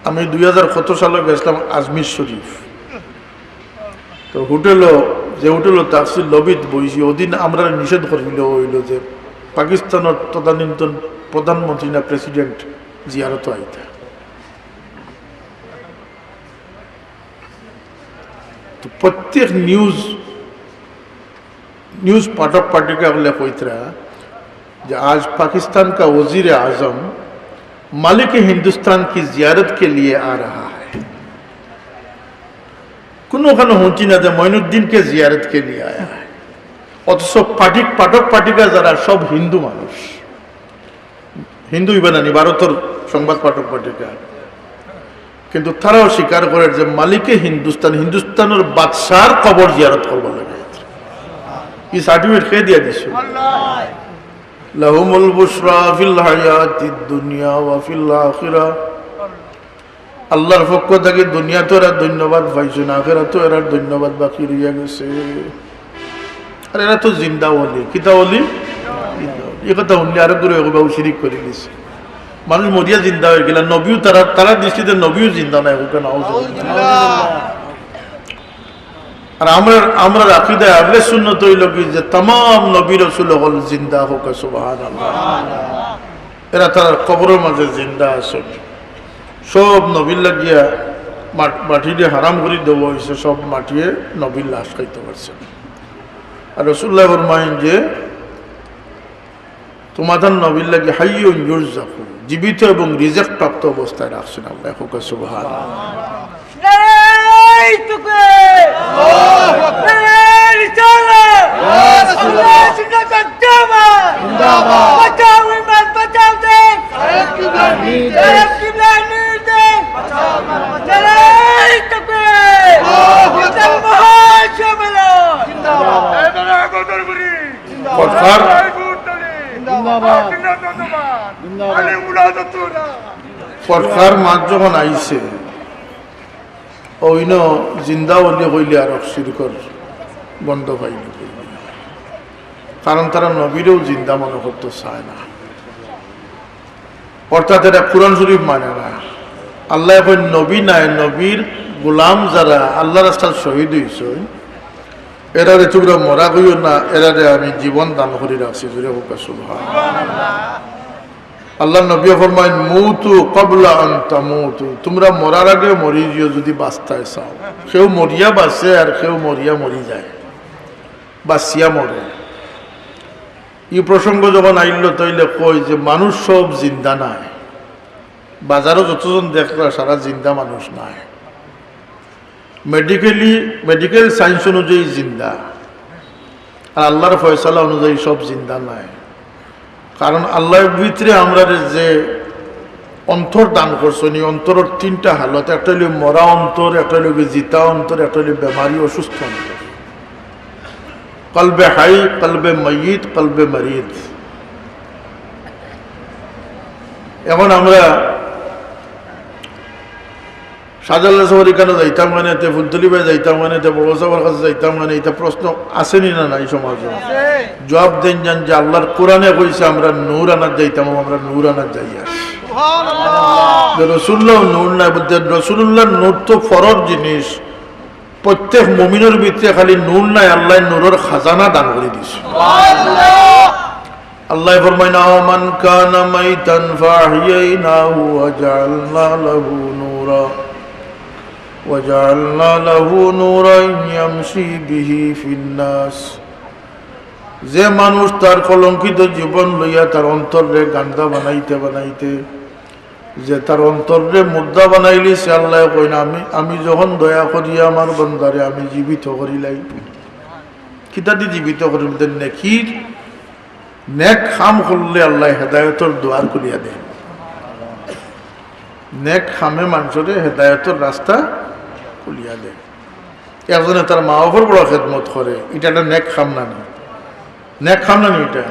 আমি 2017 সালে গেছিলাম আজমির শরীফ। তো হোটেলও যে হোটেল তাফসির লবিত বইছি, ওদিন আমরা নিষেধ করিল হইল যে পাকিস্তানের তদানীন্তন প্রধানমন্ত্রী না প্রেসিডেন্ট জিয়ারত আইতা। তো প্রত্যেক न्यूज पार्ट ऑफ पार्टी का उल्लेख होता रहा कि आज पाकिस्तान का वजीर आजम मालिक हिंदुस्तान की जियारत के लिए आ रहा है। कुनो खानो होती ना जो मोइनुद्दीन के जियारत के लिए आया है। অথচ পাঠক পাঠিকা যারা সব হিন্দু মানুষ, হিন্দুই বানানি ভারতের সংবাদ পাঠক পাঠিকা, কিন্তু তারাও স্বীকার করে যে মালিকে হিন্দুস্তানের বাদশার কবর জিয়ারত করবার লাগে। কি সার্টিফিকেট খেয়ে দিয়ে দিচ্ছে, লাহুমুল বুশরা ফিল হায়াতিদ দুনিয়া ওয়া ফিল আখিরা। আল্লাহর পক্ষ থেকে দুনিয়াতে এরা ধন্যবাদ পাইছে না, আখিরাতেও এরা ধন্যবাদ বাকি রইয়া গেছে। আর এরা তো জিন্দা ওলি, কিতা ওলি, এ কথা উনি আরো করে শিরিক করে দিছে। মানুষ মরিয়া জিন্দা হয়ে গেল, নবীও তারা দৃষ্টিতে নবীও জিন্দা নাই হোক না। আর আমরা আকীদা আহলে সুন্নাত হইল কি যে तमाम নবী রাসূল হল জিন্দা হোক, সুবহানাল্লাহ। এরা তার কবরের মাঝে জিন্দা আছে। সব নবীর লাগিয়া মাটি দিয়ে হারাম করে দেওয়া হয়েছে, সব মাটিয়ে নবীর লাশ খাইতে পারছে। আর রাসূলুল্লাহ ফরমায়েন যে তোমাদের নবীর লাগে হাইয়ুন ইউরযাকু, জীবিত এবং রিজক প্রাপ্ত অবস্থায় রাখছেন আল্লাহ, হোক সুবহানাল্লাহ। পটকার মাছ যখন আইছে ওইন জিন্দা হইলে হইলে আর শিরকর বন্ধ পাইল, কারণ তারা নবীরেও জিন্দা মনে করতে চায় না। অর্থাৎ এরা কুরআন শরীফ মানে না। আল্লাহ এখন নবী নাই, নবীর গোলাম যারা আল্লাহ রাস্তার শহীদ হইছে এরারে তোমরা মরা হইও না, এরারে আমি জীবন দান করে রাখছি। আল্লাহ নবী ফরমায় মুতু ক্বাবলা আন তামুতু, তোমরা মরার আগে মরি যেও যদি বাঁচতে চাও। কেউ মরিয়া বাঁচে আর কেউ মরিয়া মরি যায়, বাঁচিয়া মরে। এই প্রসঙ্গ যখন আইল তৈলে কই যে মানুষ সব জিন্দা নাই, বাজারও যতজন দেখলা সারা জিন্দা মানুষ নাই। মেডিকেল সায়েন্স অনুযায়ী জিন্দা, আর আল্লাহর ফয়সালা অনুযায়ী সব জিন্দা নাই। কারণ আল্লাহর ভিতরে আমরা যে অন্তর দান করছেন, এই অন্তরের তিনটা হালত, একটা হলো মরা অন্তর, একটা হলো জিতা অন্তর, একটা হলো বেমারি অসুস্থ অন্তর। কলবে হাই, কলবে ময়িত, কলবে মরিদ। এখন আমরা শাহজালাল সফর এখানে যাইতাম মানে, ফুলতলি ভাই যাইতাম মানে, বড় সবার কাছে যাইতাম মানে, এটা প্রশ্ন আসেনি না নাই সমাজে? জবাব দেন জান যে আল্লাহর কোরআনে কইছে আমরা নূর আনার যাইতাম, আমরা নূর আনার যাই আসি। রসুল্লাহ নূর নাই বলতে, রসুল্লাহ নূর তো ফরজ জিনিস। প্রত্যেক মুমিনের ভিতরে খালি নূর নাই, আল্লাহ নূরের খাজানা দান করে দিছে। আল্লাহ ফরমায়না মান কানা মাইতান ফাহিয়াইনাহু ওয়া জাআলনা লাহু নূরা وجعلنا له نورا يمشي به في الناس। যে মানুষ তার কলঙ্কিত জীবন লইয়া তার অন্তরে গান্দা বানাইতে যে তার অন্তরে মুর্দা বানাইলি, সে আল্লাহ কই না আমি যখন দয়া করিয়া আমার বান্দারে আমি জীবিত করিলাই। কিতাদি জীবিত করি নেকির নেক খাম করলে আল্লাহ হেদায়তর দুয়ার করিয়া দেন। নেক খামে মানুষরে হেদায়তর রাস্তা খুলিয়া দেয়। একজনে তার মা বাবার বড় খেদমত করে, এটা একটা নেক খাম না নি? নেক খাম না নি? এটা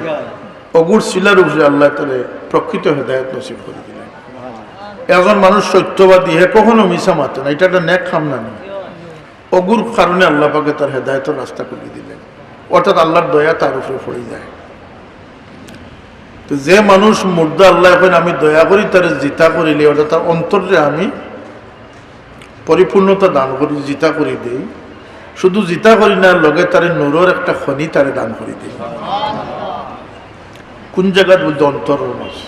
অগুর শিলার উপরে আল্লাহ তারে প্রকৃত হেদায়ত নসিব করে দিলেন। একজন মানুষ সত্যবাদী, হে কখনো মিশা মাতে না, এটা একটা নেক খাম না নি? অগুর কারণে আল্লাহ পাকে তার হেদায়তের রাস্তা খুলে দিলেন। অর্থাৎ আল্লাহর দয়া তার উপরে পড়ে যায়। তো যে মানুষ মুর্দা, আল্লাহ এখন আমি দয়া করি তার জিতা করিলে, অর্থাৎ তার অন্তরে আমি পরিপূর্ণতা দান করি, জিতা করি দেই। শুধু জিতা করি না, লগে তারে নূরের একটা খনি তারে দান করি দেই। কোন জায়গায় বলতে অন্তর আছে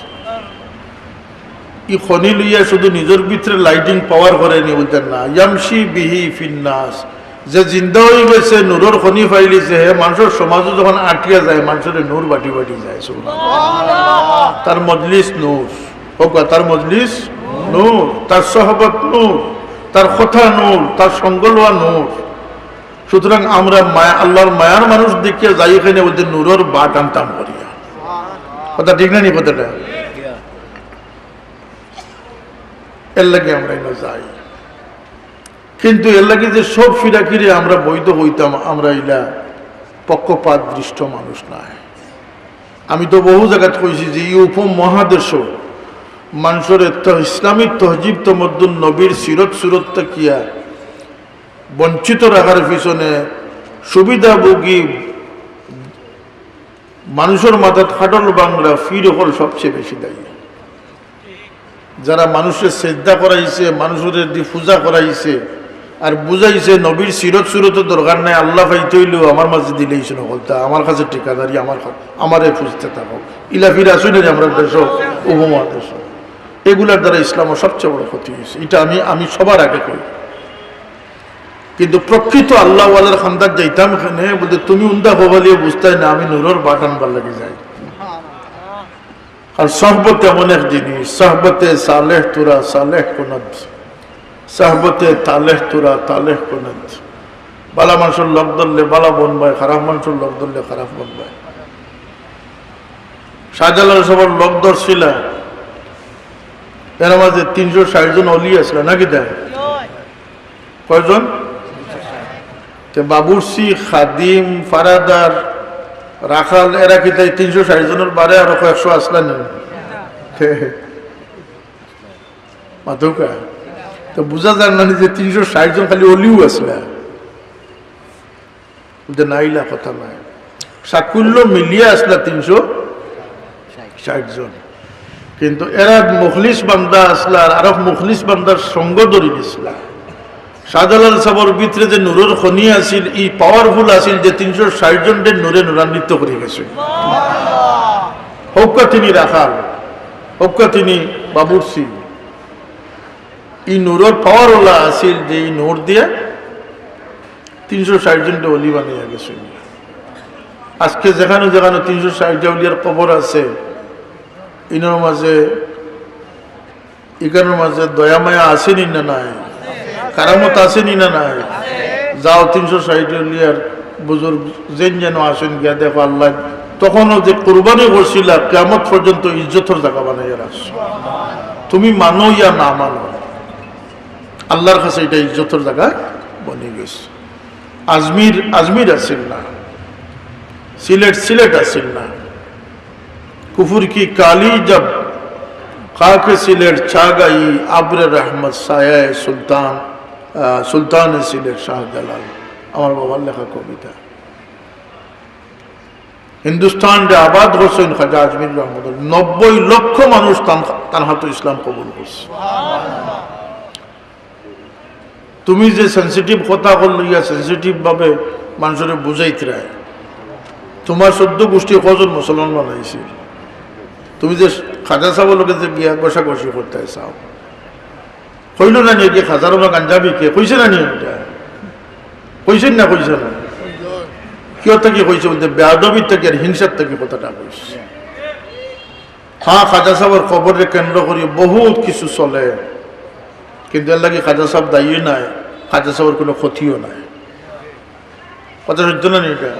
ই খনি লইয়া শুধু নিজের ভিতরে লাইটিং পাওয়ার করেনি বলতেন না। ইয়ামশি বিহি ফিন্নাস, যে জিন্দা হয়ে গেছে নূরের খনি পাইলিছে, হে মানুষের সমাজও যখন আটকে যায় মানুষের নূর বাটি বাটি যায়। তার মজলিস নূর হোক, তার মজলিস নূর, তার সহবত নূর, তার কথা নূর, তার সঙ্গ লওয়া নূর। সুতরাং আমরা মায়া, আল্লাহর মায়ার মানুষ দেখিয়া যাই এখানে বলতে নূরের বা টানটান করিয়া। কথা ঠিক না নি? কথাটা এর লাগে আমরা যাই, কিন্তু এর লাগে যে সব ফিরাকিরে আমরা বৈধ হইতাম, আমরা ইলা পক্ষপাত দৃষ্ট মানুষ নাই। আমি তো বহু জায়গায় কইছি যে এই উপমহাদেশ মানুষের ইসলামিক তহজিব তমদ্দুন নবীর সিরত সুরতটা কিয়া বঞ্চিত রাখার পিছনে সুবিধাভোগী মানুষের মাথায় ফাটল বাংলা ফির হল সবচেয়ে বেশি দায়ী। যারা মানুষের সেজদা করাইছে, মানুষের দি পূজা করাইছে আর বুঝাইছে নবীর সিরত সুরত দরকার নাই, আল্লাহ পাইতে হইলেও আমার মাঝে দিলেই শুনে বলতে আমার কাছে ঠিকাদারি, আমারে খুঁজতে থাকো। ইলাফির আসলে আমরা দেশ উপমহাদেশ, এগুলার দ্বারা ইসলামের সবচেয়ে বড় ক্ষতি হয়েছে। এটা আমি সবার আগে করি। কিন্তু প্রকৃত আল্লাহওয়ালার খান্দার যাইতাম এখানে বলতে তুমি উন্দা বলিয়ে বুঝতে না আমি নুরোর বাটান বার লাগে যাই। আর সহবত এমন এক জিনিস, সহবতে সালেহ তুরা সালেহ কুনত, সহবতে তালেহ তুরা তালেহ কুনত। বালা মানুষের লোক ধরলে বালা বনবায়, খারাপ মানুষের লোক ধরলে খারাপ বনবায়। শাহজালাল সবার লোক ধরছিল, এর মাঝে 360 জন অলি আসলে নাকি দেয় কয়জন? বাবুরসি, খাদিম, ফারাদার, রাখাল, এরা কি তাই 360 জনের বারে আরো 100 আসলেন মাথুকা? তো বুঝা যায় না যে 360 জন খালি অলিও আসলে নাইলা কথা নাই, সাকুল্য মিলিয়ে আসলে 360 জন। কিন্তু এরা মুখলিস বান্দা আসলা, আর আরো মুখলিস বান্দার সঙ্গ ধরি দিছিল। শাহজালাল সাবর ভিতরে যে নূরের খনি আছিল, এই পাওয়ারফুল আছিল যে 360 জনের নূরে নূরান্বিত করে গেছে। হৌকা তিনি রাখাল, হৌকা তিনি বাবুরসি, এই নূরের পাওয়ারওয়ালা আছিল যে এই নূর দিয়ে 360 জনটা অলি বানিয়ে গেছে। আজকে যেখানে যেখানে 360 অলিয়ার কবর আছে, ইনার মাঝে এখানের মাঝে দয়া মায়া আসেনি না নাই, কারামত আসেনি না নাই? যাও 360 অলিয়ার বুজুর্গ যেন যেন আসেন গিয়া দেখো আল্লাহ তখনও যে কোরবানি করছিল কিয়ামত পর্যন্ত ইজ্জতের জায়গা বানাইয়া রাখছ। তুমি মানো ইয়া না মানো, আল্লাহর কাছে এটা ইজ্জতের জায়গা বনে গেছে। আজমির আসিল না, সিলেট আসিল না। কুফুর কি কালি জব খাকে সিলেট ছা গাই, আবরে রহমত সায়ায় সুলতান সিলেট শাহজালাল, আমার বাবার লেখা কবিতা। হিন্দুস্তান যে আবাদ হোসেন খাজা আজমির রহমতুল্লাহ, 90 লক্ষ মানুষ তার হাতে ইসলাম কবুল করছে। তুমি যে সেন্সিটিভ কথা বললো, ইয়া সেন্সিটিভ ভাবে মানুষের বুঝাইতে রায়, তোমার 14 গোষ্ঠী কজন মুসলমান বানাইছে? তুমি যে খাজা সাহেবের লোকে যে গিয়া ঘষাঘষি করতে চাও, কইল না নিয়ে গিয়ে খাজার গাঞ্জাবি কে কইছে না নিয়ে, এটা কইছেন না? কইছে না? কেউ থেকে কইছে বলতে বেয়াদবির থেকে আর হিংসার থেকে কথাটা কইছে। হ্যাঁ, খাজা সাহেবের খবরে কেন্দ্র করি বহুত কিছু চলে, কিন্তু এর লাগে খাজা সাহেব দায়ী নাই, খাজা সাহেবের কোনো ক্ষতিও নাই। কথা সত্য না? এটা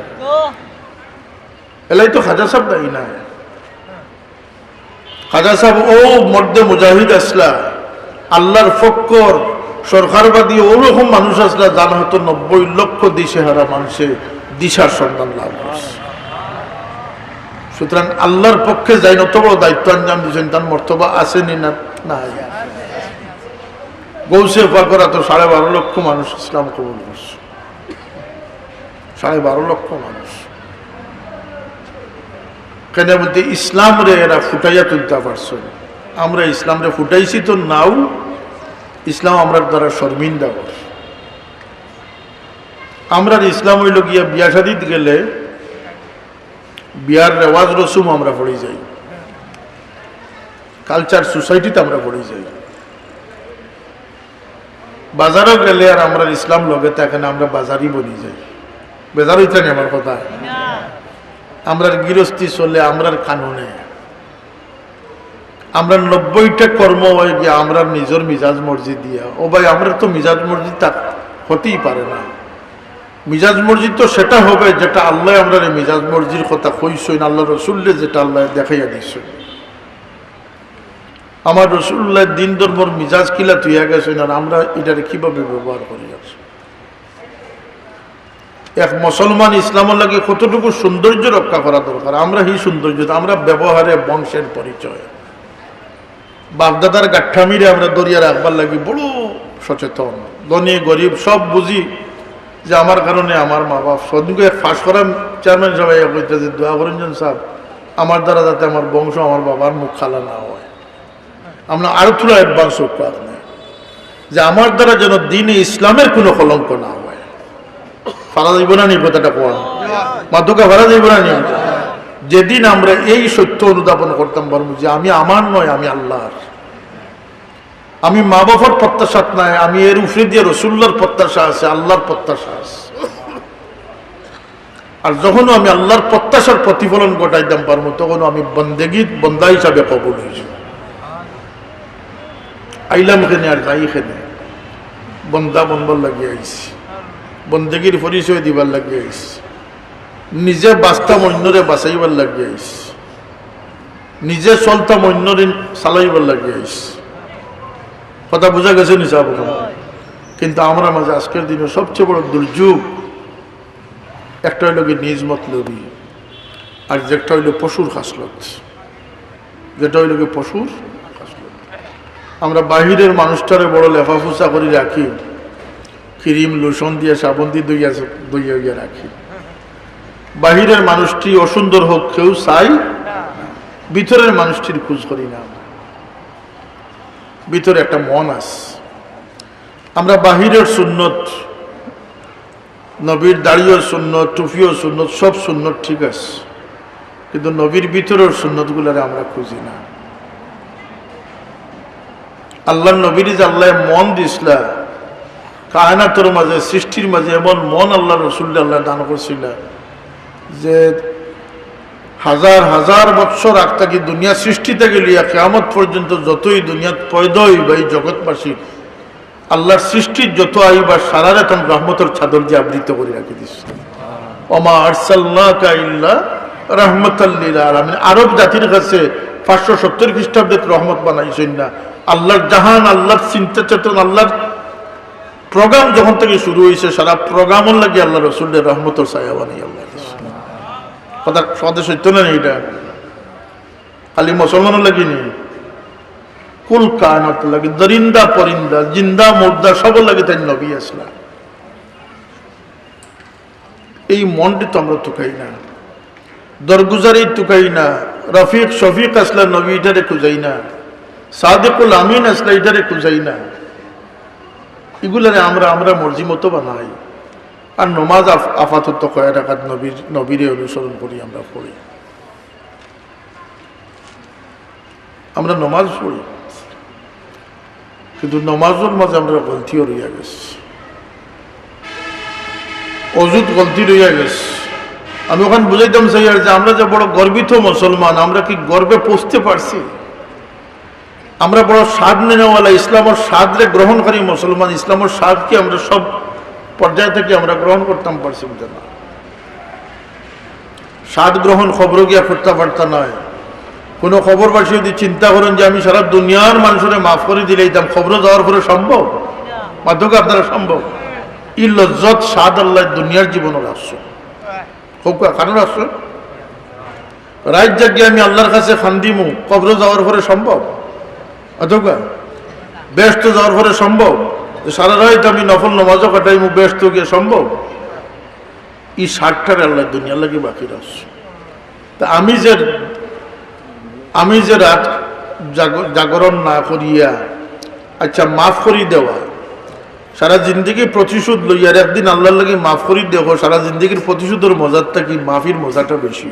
এলাই তো খাজা সাহেব দায়ী নাই। খাজা সাহেব ও মর্দে মুজাহিদ আসলা, আল্লাহর ফক্কর সরকারবাদী ওরকম মানুষ আসলা, জানা হতো 90 লক্ষ দিশেহারা মানুষের দিশার সন্ধান লাভ করছে। সুতরাং আল্লাহর পক্ষে যাই নত বড় দায়িত্ব আঞ্জাম দিয়েছেন, তার মর্তবা আসেনি না? নাই। গৌসে পাকরা তো 12.5 লক্ষ মানুষ ইসলাম কবুল করছে, 12.5 লক্ষ মানুষ। কেন বলতে ইসলাম রে এরা ফুটাইয়া তুলতে পারছে। আমরা ইসলাম রে ফুটাইছি তো নাও, ইসলাম আমরা দ্বারা শর্মিন্দা করছে। আমরা ইসলাম হইল গিয়া বিয়া শাদিত গেলে বিয়ার রেওয়াজ রসুম আমরা পড়ে যাই, কালচার সোসাইটিতে আমরা পড়ে যাই। বাজারও গেলে আর আমরা ইসলাম লগে থাকে না, আমরা বাজারই বনি যাই। বেজার হইতে নেই আমার কথা। আমরার গৃহস্থী চলে আমরার কানুনে, আমরা 90টা কর্ম হয়ে গিয়ে আমরা নিজের মিজাজ মর্জি দিয়া। ও ভাই, আমরা তো মিজাজ মর্জি তা হতেই পারে না। মিজাজ মসজিদ তো সেটা হবে যেটা আল্লাহ আমরা মিজাজ মসজিদ কথা কইসই, আল্লাহ রসুল্লে যেটা আল্লাহ দেখাইয়া দিস। আমার রসুল্লাহ দিন ধর্মর মিজাজ কিলা তুইয়া গেছে না, আমরা এটারে কিভাবে ব্যবহার করি? এক মুসলমান ইসলামের লাগে কতটুকু সৌন্দর্য রক্ষা করা দরকার। আমরা এই সৌন্দর্য আমরা ব্যবহারে বংশের পরিচয়, বাপদাদার গাঠামিরে আমরা দরিয়া রাখবার লাগি বড় সচেতন। ধনী গরিব সব বুঝি যে আমার কারণে আমার মা বাপ সদকে ফাঁস করা চেয়ারম্যান সবাই কইতে যে দোয়া করেন সাহেব আমার দ্বারা যাতে আমার বংশ আমার বাবার মুখ খালা না হয়। আমরা আরো তুলা অ্যাডভান্স হোক প্রার্থনা যে আমার দ্বারা যেন দিনে ইসলামের কোনো কলঙ্ক না হয়। ফারা যাইব না নি কথাটা কোয়া মাধ্যমে ফারা যাইব না নি। যেদিন আমরা এই সত্য অনুধাবন করতাম পারবো যে আমি আমার নয়, আমি আল্লাহর, আমি মা বাবার প্রত্যাশাত নাই, আমি এর উপরে দিয়ে রসুল্লার প্রত্যাশা আছে, আল্লাহর প্রত্যাশা আছে। আর যখন আমি আল্লাহর প্রত্যাশার প্রতিফলন ঘটাইতাম পারবো তখন আমি বন্দা হিসাবে কবুল হয়েছি। আইলাম খেনে আর যাই খেনে বন্দা বনবার লাগিয়ে আইছি, বন্দেগীর পরিচয় দিবার লাগিয়ে আইছি, নিজে বাঁচতাম অন্যরে বাঁচাইবার লাগিয়ে আইছি, নিজে চলতাম অন্যরে চালাইবার লাগিয়ে আইছি। কথা বোঝা গেছে নিশা বল। কিন্তু আমরা মাঝে আজকের দিনে সবচেয়ে বড় দুর্যোগ একটা হইল কি নিজ মতলবী, আর যেটা হইল পশুর খাসলত, যেটা হইল কি পশুর খাসলত। আমরা বাহিরের মানুষটারে বড় লেফাফুসা করে রাখি, ক্রিম লোশন দিয়ে সাবন দিয়ে দইয়া রাখি। বাহিরের মানুষটি অসুন্দর হোক কেউ চাই, ভিতরের মানুষটির খোঁজ করি না। ভিতরে একটা মন আছে। আমরা বাহিরের সুন্নত, নবীর দাড়িও সুন্নত, টুপিও সুন্নত, সব সুন্নত ঠিক আছে, কিন্তু নবীর ভিতরের সুন্নতগুলারে আমরা খুঁজি না। আল্লাহ নবীর যে আল্লাহ মন দিসলা, কায়নাতের মাঝে সৃষ্টির মাঝে এমন মন আল্লাহ রসুল্লাহ আল্লাহ দান করছিল যে হাজার হাজার বৎসর আগ থেকে দুনিয়া সৃষ্টি থেকে লিয়া কিয়ামত পর্যন্ত যতই দুনিয়াত পয়দা হইবা এই জগৎবাসী আল্লাহর সৃষ্টির যত আইবা সারারে তখন রহমতের চাদর দিয়ে আবৃত করে রাখি দিচ্ছে। ওমা আরসালনাকা ইল্লা রাহমাতাল লিল আলামিন। আরব জাতির কাছে 570 খ্রিস্টাব্দে রহমত বানাইছেন না। আল্লাহর জাহান, আল্লাহর চিন্তা চেতন, আল্লাহর প্রোগ্রাম যখন থেকে শুরু হয়েছে সারা প্রোগ্রামও লাগে আল্লাহ রসুলের রহমতের ছায়া বানাই আল্লাহ। কথা সদে সত্য না এইটা, খালি মুসলমানও লাগেনি, কুল কায়নাত লাগে, দরিন্দা পরিন্দা, জিন্দা মুর্দা সব লাগে তাই নবী আসলাম। এই মনটি তো আমরা তুকাই না, দরগুজারি তুকাই না, রফিক শফিক আসলা নবী এটারে খুঁজাই না, সাদেকুল আমিন আসলা এটারে খুঁজাই না। এগুলারে আমরা মর্জি মতো বানাই। আর নমাজ আপাতত কয়েক রাকাত নবীরে অনুসরণ করি, আমরা পড়ি, আমরা নমাজ পড়ি, কিন্তু নমাজের মাঝে আমরা গলতিও রইয়া গেছি, অজুত গলতি রইয়া গেছে। আমি ওখানে বুঝাইতাম চাই আর যে আমরা যে বড় গর্বিত মুসলমান, আমরা কি গর্বে পৌঁছতে পারছি? আমরা বড় স্বাদ নেওয়ালা, ইসলামের স্বাদরে গ্রহণকারী মুসলমান, ইসলামের স্বাদকে আমরা সব পর্যায় থেকে আমরা গ্রহণ করতাম পারছি না। স্বাদ গ্রহণ খবর গিয়া করতে পারতাম নয়। কোনো খবরবাসী যদি চিন্তা করেন যে আমি সারা দুনিয়ার মানুষের মাফ করে দিলেইতাম, খবর যাওয়ার পরে সম্ভব? মাধ্যমে আপনারা সম্ভব? ই লজ্জত স্বাদ আল্লাহ দুনিয়ার জীবনের আসছে হোক কারণ আসছে। রাত জাগিয়ে আমি আল্লাহর কাছে খান্দিমু, কবর যাওয়ার পরে সম্ভব? অথবা ব্যস্ত যাওয়ার পরে সম্ভব? সারা রাত আমি নফল নমাজও কাটাইমু, ব্যস্ত গিয়ে সম্ভব? এই 60টার আল্লাহ দুনিয়ার লাগে বাকি আসছে। তা আমি যে রাত জাগরণ না করিয়া আচ্ছা মাফ করি দেওয়া, সারা জিন্দগি প্রতিশোধ লইয়ার একদিন আল্লাহর লাগে মাফ করি দেবো, সারা জিন্দগির প্রতিশোধের মজারটা কি? মাফির মজাটা বেশি।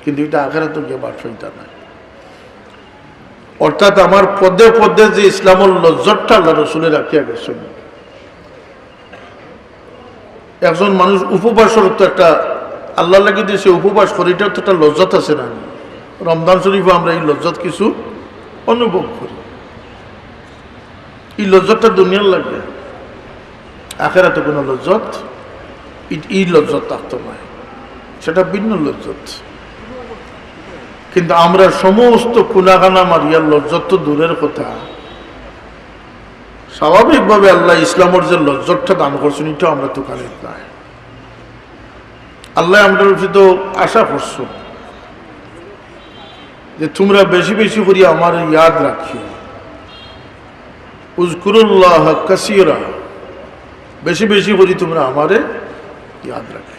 কিন্তু এটা আখেরাতে গিয়ে বাটফাইতা না। অর্থাৎ আমার পদে পদে যে ইসলামের লজ্জতটা আল্লাহ রসুলে রাখিয়া গেছেন। একজন মানুষ উপবাসের তো একটা আল্লাহ লাগে দিয়ে সে উপবাস করে, এটাও তো একটা লজ্জত আছে না? রমজান শরীফে আমরা এই লজ্জত কিছু অনুভব করি। এই লজ্জতটা দুনিয়ার লাগে, আখেরাতে কোনো লজ্জত এই লজ্জত থাকতো না, সেটা ভিন্ন লজ্জত। কিন্তু আমরা সমস্ত কুলাখানা মারিয়ার লজ্জত তো দূরের কথা, স্বাভাবিকভাবে আল্লাহ ইসলামের যে লজ্জতটা দান করছেন এটাও আমরা তো কালিত নাই। আল্লাহ আমরা তো আশা করছো যে তোমরা বেশি বেশি করি আমার ইয়াদ রাখিও, উযকুরুল্লাহ কাসীরা, বেশি বেশি করি তোমরা আমারে ইয়াদ রাখো।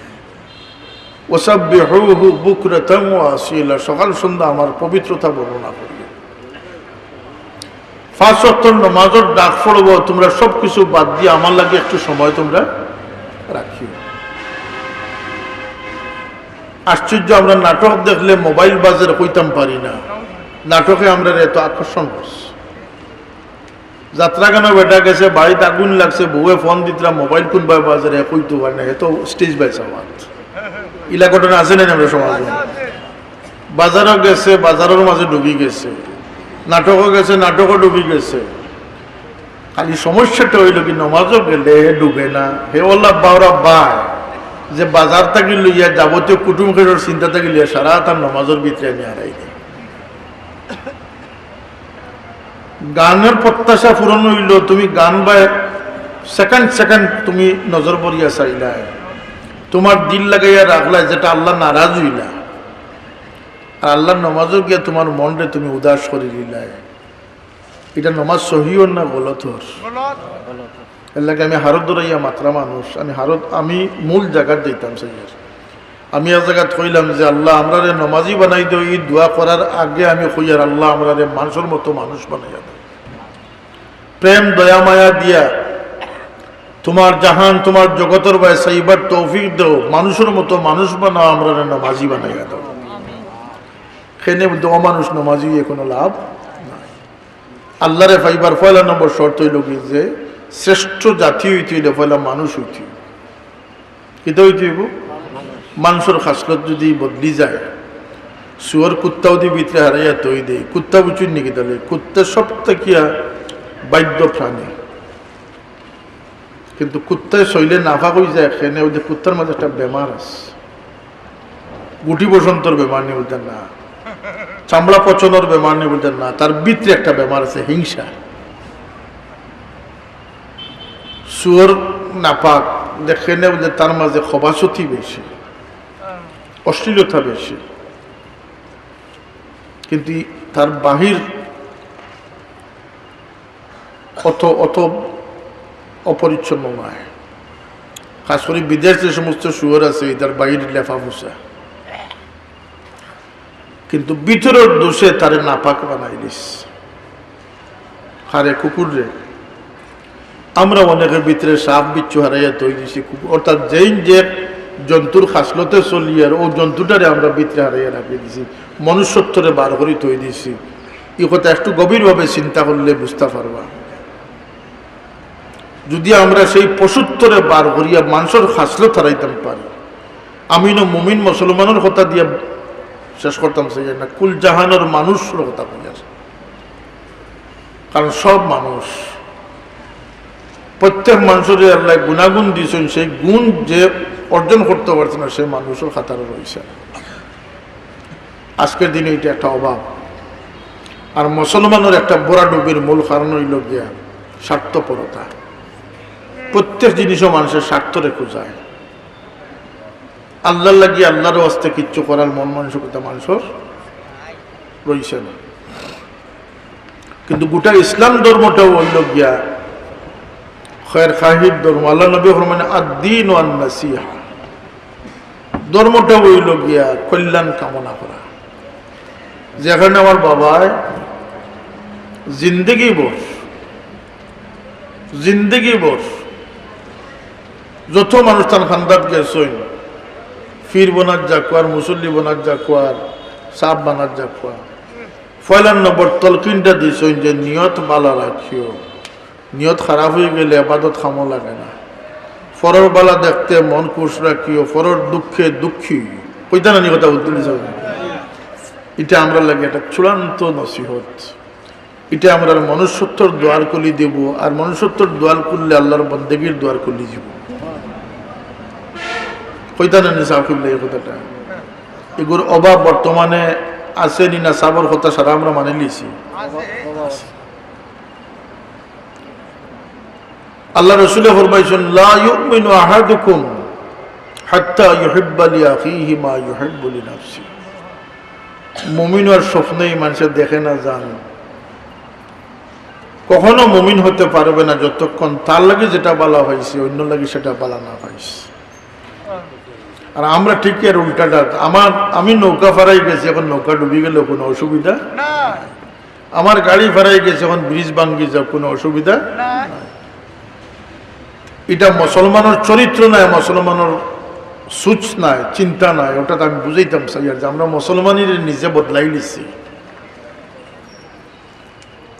ওয়াসাব্বিহুহু বুকরাতান ওয়া আসীলা, সকাল সন্ধ্যা আমার পবিত্রতা বর্ণনা করিও। 5 ওয়াক্ত নামাজের ডাক পড়ব, তোমরা সব কিছু বাদ দিয়ে আমার লাগে একটু সময় তোমরা রাখিও। আশ্চর্য, আমরা নাটক দেখলে মোবাইল বাজারে কইতাম পারি না, নাটকে আমরা এত আকর্ষণ করছি। যাত্রা গানে বেটা গেছে, বাড়িতে আগুন লাগছে, বউয়ে ফোন দিতরা, মোবাইল কোন বাজারে কইতে পারে না, এত স্টেজ বাইছে আমার ইলা ঘটনা আছে না আমরা সমাজে। বাজারও গেছে, বাজারের মাঝে ডুবি গেছে, নাটকও গেছে, নাটকও ডুবি গেছে। খালি সমস্যাটা হইল কি, নমাজও গেলে হে ডুবে না, হে ওল্লা বাউরা বায় যে বাজার থাকি লইয়া যাবতীয় কুটুম খেলোর চিন্তা থাকি লইয়া সারা তার নমাজের ভিতরে আমি হারাই দিই। গানের প্রত্যাশা পূরণ হইল, তুমি গান বায় সেকেন্ড সেকেন্ড তুমি নজর পড়িয়া চাইলা, তোমার দিল লাগাইয়া রাখলা, যেটা আল্লাহ নারাজ হইলা। আর আল্লাহর নমাজও গিয়া তোমার মনরে তুমি উদাস করে দিলাই, এটা নমাজ সহিও না গলত? এর লাগে আমি হারত দৌড়াইয়া মাত্রা মানুষ, আমি মূল জায়গার দিতাম সাইয়ার। আমি এক জায়গা কইলাম যে আল্লাহ আমরা রে নমাজি বানাই দিও, এই দোয়া করার আগে আমি কইয়ার আল্লাহ আমরা রে মানুষের মতো মানুষ বানাইয়া দাও, প্রেম দয়া মায়া দিয়া তোমার জাহান তোমার জগতের ভাই সাইবার তৌফিক দাও, মানুষের মতো মানুষ বানাও, আমরা রে নমাজি বানাইয়া দাও। খেনে বলতে অমানুষ নমাজি কোনো লাভ নাই। আল্লাহরে ফাইবার পয়লা নম্বর শর্ত হইল কি, যে শ্রেষ্ঠ জাতি হইতে হইলে পয়লা মানুষ হইতে হইব। কিতা হইতে হইব? মানুষের খাসলত যদি বদলি যায়, শুয়ার কুত্তাও দিয়ে ভিতরে হারাইয়া তৈ দেয়। কুত্তা বুঝুন নাকি? তাহলে কুত্তা সব থেকে বাধ্য প্রাণী, কিন্তু কুত্তায় শৈলে নাফাক হয়ে যায়। খেনে ওই যে কুত্তার মাঝে একটা বেমার আছে, গুটি বসন্তর বেমার নেই বলতেন না, চামড়া পচনের বেমার নেই বলতেন না, তার ভিতরে একটা বেমার আছে হিংসা। শুয়োর নাপাক দেখে নেব যে তার মাঝে খবাসতি বেশি, অশ্লীলতা বেশি, কিন্তু তার বাহির অত অপরিচ্ছন্ন নয়। খাস করে বিদেশ যে সমস্ত শুয়োর আছে তার বাহির লেফা ফুসা, কিন্তু ভিতরের দোষে তারে নাপাক বানাই দিস। হারে কুকুর রে, আমরা অনেকের ভিতরে সাপ বিচ্ছু হারাইয়া তৈরি দিছি কুকুর, অর্থাৎ যেই যে জন্তুর খাসলতে চলি আর ও জন্তুটারে আমরা ভিতরে হারাইয়া রাখিয়ে দিছি, মনুষ্যত্বরে বার করে তৈরি দিছি। এই কথা একটু গভীরভাবে চিন্তা করলে বুঝতে পারবা। যদি আমরা সেই পশুত্বরে বার করিয়া মানুষের খাসলত হারাইতাম পারি, আমি মুমিন মুসলমানের কথা দিয়ে শেষ করতাম সেই না, কুল জাহানের মানুষের কথা কইয়ার। কারণ সব মানুষ, প্রত্যেক মানুষের আল্লাহ গুণাগুণ দিয়েছেন, সেই গুণ যে অর্জন করতে পারছে না সে মানুষের খাতারে রয়েছে। আজকের দিনে এটা একটা অভাব। আর মুসলমানের একটা বড় ডুবির মূল কারণ হইল গিয়া স্বার্থপরতা। প্রত্যেক জিনিসও মানুষের স্বার্থ রেখে যায়, আল্লাহ লাগিয়ে আল্লাহর হস্তে কিচ্ছু করার মন মানসিকতা মানুষের রয়েছে না। কিন্তু গোটা ইসলাম ধর্মটাও হইল গিয়া খৈর খাহির ধর্ম। আল্লাহ নবী ফরমানে আদ-দীন ওয়ান নাসিহা, ধর্মটা হইল গিয়া কল্যাণ কামনা করা। যেখানে আমার বাবায় জিন্দগি বর যত মানুষ তার খান্দাত গেছেন, ফির বনার জাকুয়ার, মুসল্লি বনার জাকুয়ার, সাপ বানার জাকুয়ার, ফয়লান নম্বর তলকিনটা দিয়েছেন যে নিয়ত বালা রাখিও, নিয়ত খারাপ হয়ে গেলে আবাদত খামো লাগে না। ফরর বালা দেখতে মন খুশ রাখিও, ফরর দুঃখে দুঃখী কইতা না কথা বলতে। এটা আমরা লাগে একটা চূড়ান্ত নসিহত। এটা আমরা মনুষ্যত্বর দোয়ার কলি দেব, আর মনুষ্যত্বর দোয়ার করলে আল্লাহর বন্দেগীর দোয়ার কলি যাব। কইতা না সাকিব এই কথাটা, এগুলোর অভাব বর্তমানে আসেনি না? সাবর কথা সারা আমরা মানে লিছি। আল্লাহ রাসূল ফরমাইছেন, লা ইউমিনু আহাদুকুম হাত্তা ইউহিব্বা লিআখিহি মা ইউহিব্বু লিনাফসিহি। মুমিন আর স্বপ্নেই মানুষের দেখে না জান, কখনো মুমিন হতে পারবে না যতক্ষণ তার লাগে যেটা বলা হয়েছে অন্য লাগে সেটা বলা না হয়েছে। আর আমরা ঠিক এর উল্টাটা, আমি নৌকা ফারাই গেছি, এখন নৌকা ডুবি গেলে কোনো অসুবিধা, আমার গাড়ি ফেরাই গেছে, এখন ব্রিজ ভাঙ্গি যাও, কোনো অসুবিধা নাই। এটা মুসলমানের চরিত্র নাই, মুসলমানের সুচ নাই, চিন্তা নাই। ওটা তো আমি বুঝাইতাম সাইয়ার যে আমরা মুসলমানের নিজে বদলাই নিছি।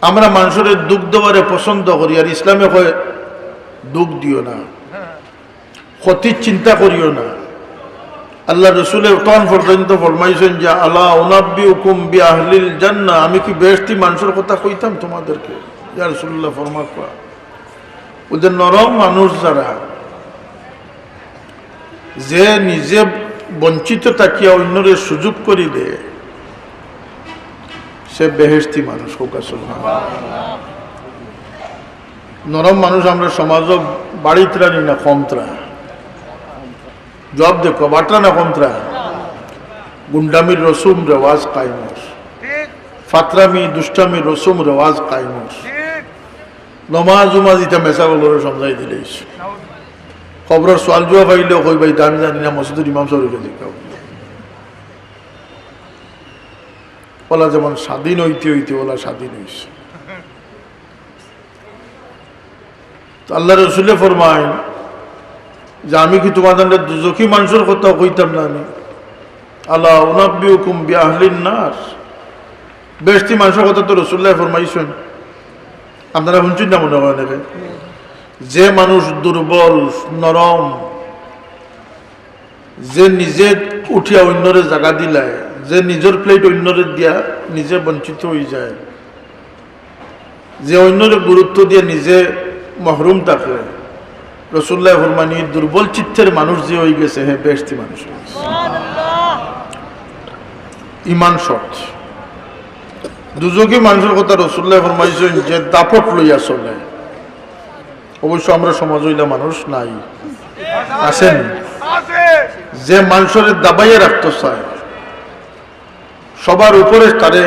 আমরা মানুষের দুঃখ দেওয়ারে পছন্দ করি, আর ইসলামে কয় দুঃখ দিও না, ক্ষতির চিন্তা করিও না। আল্লাহ রসুলের তখন পর্যন্ত ফরমাইছেন যে আল্লাহ উনাব্বিউকুম বিআহলিল জান্নাহ, আমি কি বেহেশতি মানুষের কথা কইতাম তোমাদেরকে? ইয়া রাসূলুল্লাহ ফরমাক ওদের নরম মানুষ যারা, যে নিজে বঞ্চিত থাকিয়া অন্যরে সুযোগ করি দে, সে বেহেশতি মানুষ। নরম মানুষ আমরা সমাজ বাড়িতরা নি না কমতরা? জব দেখো বাটরা না কমতরা? গুন্ডামির রসুম রেওয়াজ কায়মর, ফাতরামি দুষ্টামির রসুম রেওয়াজ কায়মর। নমাজ উমাজ ইটা মেসা বলরে সমঝাই দিলেই খবরের সোয়াল জুয়া পাইলেও কই ভাই আমি জানি না, মসজিদের ইমাম সাহেবকে জিজ্ঞাসা ওলা যেমন স্বাধীন হইতে হইতে ওলা স্বাধীন হইছে। তো আল্লাহ রসুলে ফরমায় যে আমি কি তোমাদের দুজখী মানুষের কথা কইতাম না? আমি আল্লাহ উনাব্বিউকুম বিআহলিন নার, বেহেশতি মানুষের কথা তো রসুল্লাহ ফরমাইছেন। আপনারা শুনছেন না মনে হয় নাকি? যে মানুষ দুর্বল নরম, যে নিজে উঠিয়া অন্যরে জায়গা দিলায়, যে নিজের প্লেট অন্যরে দিয়া নিজে বঞ্চিত হয়ে যায়, যে অন্যরে গুরুত্ব দিয়ে নিজে মহরুম থাকে, রসুল্লাহ ফরমানি দুর্বল চিত্তের মানুষ যে হয়ে গেছে হে বেহেশতি মানুষ হয়ে গেছে। ইমান শর্ত। দুজকি মানুষের কথা রসুল্লাহ ফরমাইছেন যে দাপট লইয়া চলে। অবশ্য আমরা সমাজ হইলা মানুষ নাই, আছেন যে মানুষের দাবাইয়া রাখতে চায়, সবার উপরে তারে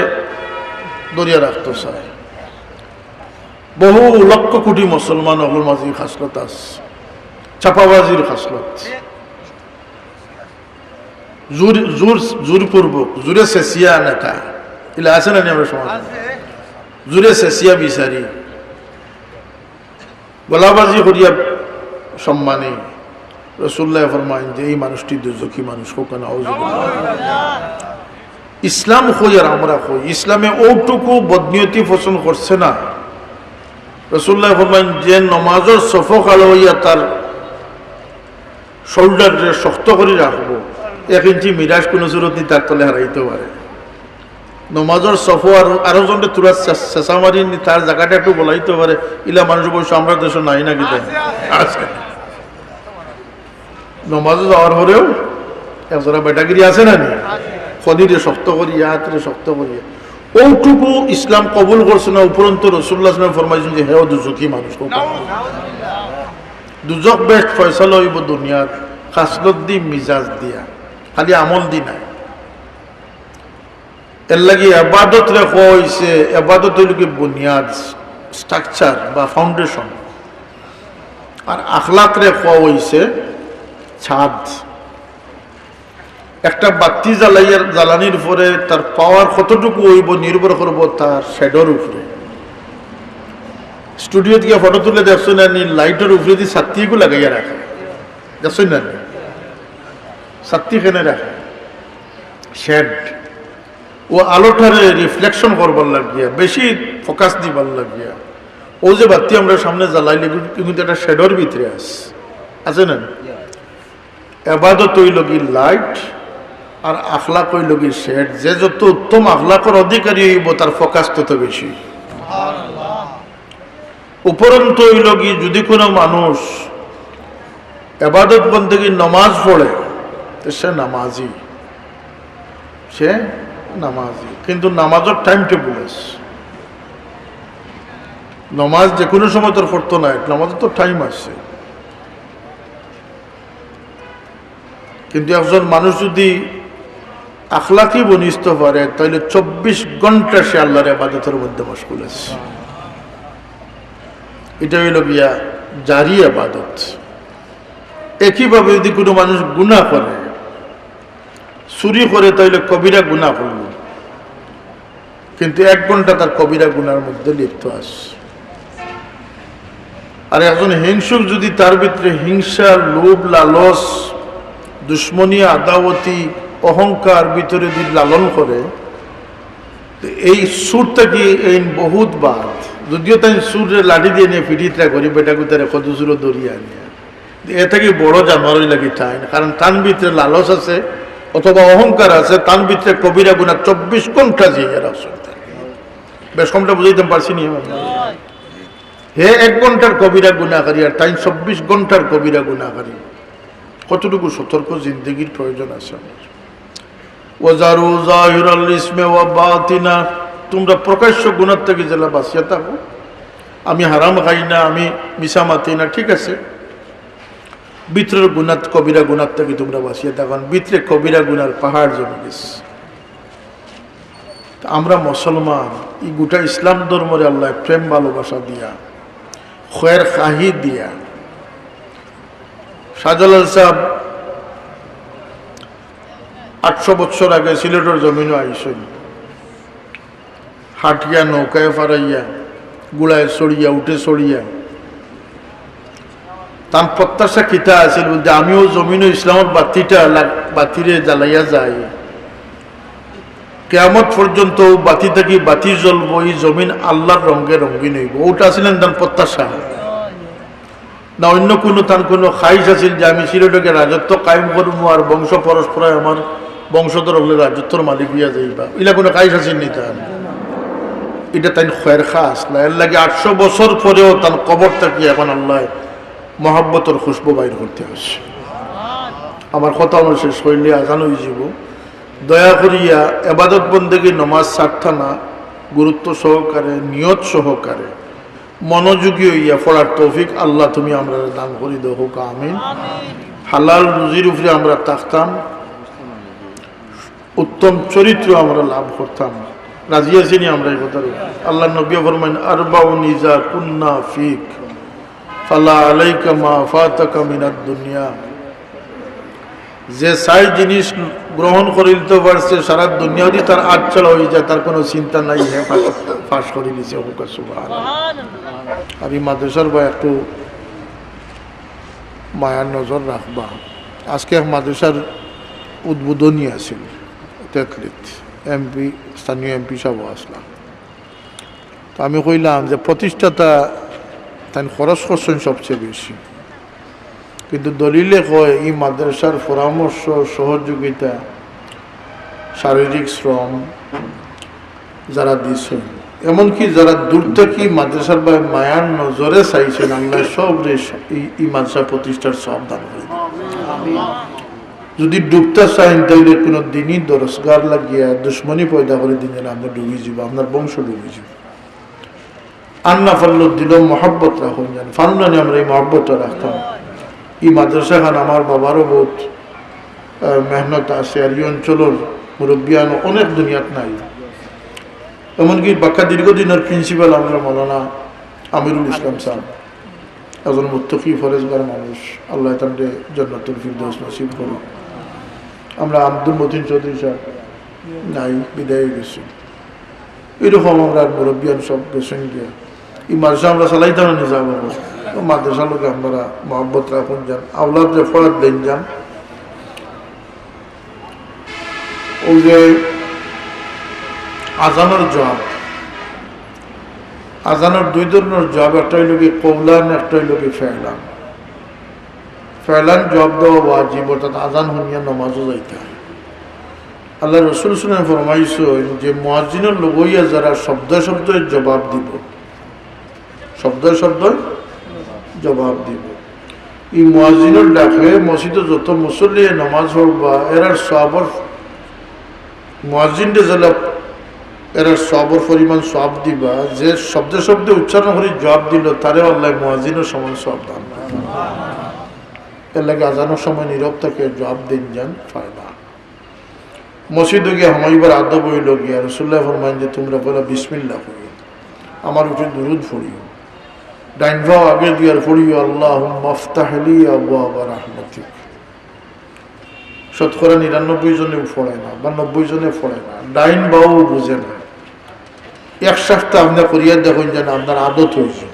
দরিয়া রাখতে চায়। বহু লক্ষ কোটি মুসলমান অগল মাঝি খাসলত আছে, চাপাবাজির খাসলত, জোরপূর্বক জোরে চেঁচিয়া নেতা এগুলো আছে না? আমরা সমাজ জোরে চেঁচিয়া বিচারি গলাবাজি করিয়া সম্মানে রসুল্লাহ ফরমাইন যে এই মানুষটি দুজখী মানুষ হোক না। ইসলাম হই আর আমরা হই, ইসলামে ওটুকু বদনিয়তি পছন্দ করছে না। রসুল্লাহ ফরমাইন যে নমাজের সফক আলো হইয়া তার শোল্ডারে শক্ত করে রাখবো, 1 ইঞ্চি মিরাজ কোনো সুরতি তার তলে হারাইতে পারে। নমাজের সফো আরো জনকে তুরা চেঁচা মারি তার জায়গাটা একটু বলাইতে পারে, ইলা মানুষ বলছে আমরা দেশ নাই না কিন্তু আছে। নমাজে যাওয়ার পরেও একজনা বেটাগিরি আছে না নি, খনিরে শক্ত করিয়া হাতরে শক্ত করিয়া, ওটুকু ইসলাম কবুল করছে না। উপরন্ত রসুল্লাহ ফরমাইছেন যে হেও দুজখী মানুষ। দুজক বেস্ট ফয়সালা হইব দুনিয়ার খাসলত দি মিজাজ দিয়া, খালি আমল দি নাই। এর লাগি আবাদত রে হইছে, আবাদত হইল কি বুনিয়াদ, স্ট্রাকচার বা ফাউন্ডেশন, আর আখলাক রে হইছে ছাদ। একটা বাতি জ্বালানির পরে তার পাওয়ার কতটুকু হইব নির্ভর করবো তার শেডোর উপরে। স্টুডিও থেকে ফটো তুলে দেখছো না, লাইটের উপরে দিয়ে ছাত্রীকে লাগাইয়া রাখে, দেখছো না? ছাত্রী কেনে রাখে শেড, ও আলোটারে রিফ্লেকশন করবার লাগিয়া, বেশি ফোকাস দিবার লাগিয়া। ও যে বাতি আমরা সামনে জ্বালাইলে কিন্তু একটা শেডোর ভিতরে আছে না? এবাদত হইল কি লাইট, আর আখলাক হইল কি শেড। যে যত উত্তম আখলাকের অধিকারী হইব তার ফোকাস তত বেশি। উপরন্ত হইল কি যদি কোনো মানুষ এবাদত বন্দেগী নমাজ পড়ে সে নামাজি, সে নামাজি, কিন্তু নামাজের টাইম টেবিল আছে। নমাজ যে কোনো সময় তোর পড়তো না, নামাজের তো টাইম আছে। কিন্তু একজন মানুষ যদি আখলাকি বনিষ্ঠ পারে তাহলে 24 ঘন্টা সে আল্লাহর ইবাদতের মধ্যে মশগুল আছে। এটা হইল গিয়া জারি ইবাদত। একইভাবে যদি কোনো মানুষ গুনাহ করে, চুরি করে, তাহলে কবিরা গুনাহ করল। কিন্তু 1 ঘন্টা তার কবিরা গুনার মধ্যে লিপ্ত আছে। আর একজন হিংসুক যদি তার ভিতরে হিংসা, লোভ, লালস, দুশ্মনী, আদাওয়াতি, অহংকার ভিতরে যদি লালন করে, এই সুরটা কি এই বহুত বাদ, যদিও তাই সুরের লাঠি দিয়ে নিয়ে পিঠিটা করি বেটাকে তার কত সুরও দরিয়া নিয়ে এ থেকে বড় জানোয়ারই লাগি চাই না, কারণ তার ভিতরে লালস আছে অথবা অহংকার আছে, তার ভিতরে কবিরা গুণা 24 ঘন্টা জিয়ে রাখছে। বেশ কমটা বুঝাইতে পারছি নি হে 1 ঘন্টার কবিরা গুনাহগারী আর তাই 24 ঘন্টার কবিরা গুনাহগারী। কতটুকু সতর্ক জিন্দগির প্রয়োজন আছে আমার। ওয়াজারু যাহিরাল ইসমে ওয়া বাতিনা, তোমরা প্রকাশ্য গুনাহ থেকে যেলা বাঁচিয়া থাকো। আমি হারাম খাই না, আমি মিছা মাতি না, ঠিক আছে, ভিতরের গুনাহ কবিরা গুনাহ থেকে তোমরা বাঁচিয়া থাকো। ভিতরে কবিরা গুনার পাহাড় জমে গেছে। আমরা মুসলমান, এই গোটা ইসলাম ধর্মরে আল্লাহ প্রেম ভালোবাসা দিয়া, খয়ের খাহি দিয়া। শাহজালাল সাহেব 800 বছর আগে সিলেটের জমিনও আইসেন, হাটিয়া নৌকায় ফারাইয়া, গুড়ায় চড়িয়া, উঠে চড়িয়া। তার প্রত্যাশা কিতা আছিল বলতে, আমিও জমিনও ইসলামের বাতিরে জ্বালাইয়া যাই, কিয়ামত পর্যন্ত বাতি থাকি বাতি জ্বলবো, এই জমিন আল্লাহর রঙে রঙিন হইব। ওটা ছিলেন তার প্রত্যাশা না অন্য কোনো তার কোনো খাইশ আছিল যে আমি সিলেটকে রাজত্ব কায়েম করবো আর বংশ পরস্পরায় আমার বংশধর হলে রাজত্বর মালিক হইয়া যাইবা, এলা কোনো খাইশ আছিল নি তার। এটা তাই খয়ের খাস না, এর লাগে 800 বছর পরেও তার কবর থাকি এখন আল্লাহ মহাব্বতর খুশবু বাইর করতে আসে। আমার কথা আমার শেষ হইলে আজান হয়ে যাব। দয়া করিয়া এবাদত বন্দেগী নমাজ ছাড়তা না, গুরুত্ব সহকারে, নিয়ত সহকারে, মনোযোগী হইয়া পড়ার তৌফিক আল্লাহ তুমি আমরা দান করি দেহ, আমিন। হালাল রুজির উপরে আমরা থাকতাম, উত্তম চরিত্র আমরা লাভ করতাম। রাজি আছিনি আমরা এই কথার? আল্লাহ নবী ফরমান, আরবাউন ইজা কুন্না ফিক ফালা আলাইকা মা ফাতাকা মিনাদ দুনিয়া। যে 6 জিনিস গ্রহণ করিতে পারছে সারা দুনিয়ারই তার আচ্ছল হয়ে যায়, তার কোনো চিন্তা নাই, হ্যাঁ ফাঁস করে দিছে। আর এই মাদ্রাসার বা একটু মায়ার নজর রাখবা। আজকে মাদ্রাসার উদ্বোধনী আছিল, তেতলিত এমপি, স্থানীয় এমপি সাহেব আসলাম। তো আমি কইলাম যে প্রতিষ্ঠাতা তাই খরচ করছেন সবচেয়ে বেশি, কিন্তু দলিলে কয় এই মাদ্রাসার পরামর্শ, সহযোগিতা, শারীরিক শ্রম যারা দিয়েছেন, এমনকি যারা দূর থেকে মাদ্রাসার বা মায়ার নজরে চাইছেন, আল্লাহ সব এই মাদ্রাসা প্রতিষ্ঠার সব দান করে। যদি ডুবতে চাইন তাহলে কোনো দিনই দরজগার লাগিয়া দুশ্মনী পয়দা করে দিন, আমরা ডুবে যাব, আপনার বংশ ডুবে যাব। আন্না ফাল্ল দিল মহাব্বত রাখুন, জান ফানুনানি আমরা এই মহাব্বতটা রাখতাম। এই মাদ্রাসা খান আমার বাবারও বহুত মেহনত আছে, আর এই অঞ্চলের মুরব্বিয়ান অনেক দুনিয়াত নাই। এমনকি বাক্কা দীর্ঘদিনের প্রিন্সিপাল আমরা মৌলানা আমিরুল ইসলাম সাহেব, একজন মুত্তকি ফরেজগার মানুষ, আল্লাহ তাদের জান্নাতুল ফিরদৌস নসিব করুন। আমরা আব্দুল মতিন চৌধুরী সাহেব নাই, বিদায় গেছি। এরকম আমরা মুরব্বিয়ান সব গেছেন গিয়া। এই মাদ্রাসা আমরা চালাইতাম না যাবো, মাদ্রাসা লোকে আমরা মহব্বত রাখুন, যান আওলাদ যে ফরাত দেন যান। ওই যে আজানের জবাব, আজানের 2 ধরনের জবাব, একটা হইল কি কৌলান, একটা হইল কি ফেলান। ফেলান জবাব দেওয়া ওয়াজিব, অর্থাৎ আজান শুনিয়া নমাজও যাইতে হয়। আল্লাহ রসুল শুনে ফরমাইছেন যে মুয়াজ্জিনের লগইয়া যারা শব্দ শব্দের জবাব দিব, শব্দ শব্দ জবাব দিব, এই মুয়াজ্জিনের ডাকে মসজিদে যত মুসল্লি নমাজ হোক বা এরার সবর মুয়াজ্জিনকে যারা এরার সবর পরিমাণ সব দিবা, যে শব্দে শব্দে উচ্চারণ করে জবাব দিল তারে আল্লাহ মুয়াজ্জিনের সমান সব দান। এর লাগে আজানোর সময় নীরব থাকে, জবাব দিন যান ফায়দা। মসজিদে গিয়ে হামাইবার আদব হইল গিয়া রাসূলুল্লাহ ফরমান যে তোমরা বলো বিসমিল্লাহ করিও, আমার উপরে দুরূদ পড়িও, ডাইন ভাও আগে দিয়ার পড়িও আল্লাহুম্মা আফতাহ লি আবওয়াবা রাহমাতিক। শতকরা 99 জনে পড়ে না বা 90 জনে পড়ে না, ডাইন ভাও বুঝে না। এক সপ্তাহ আপনার করিয়া দেখুন যেন আপনার আদত হয়েছে,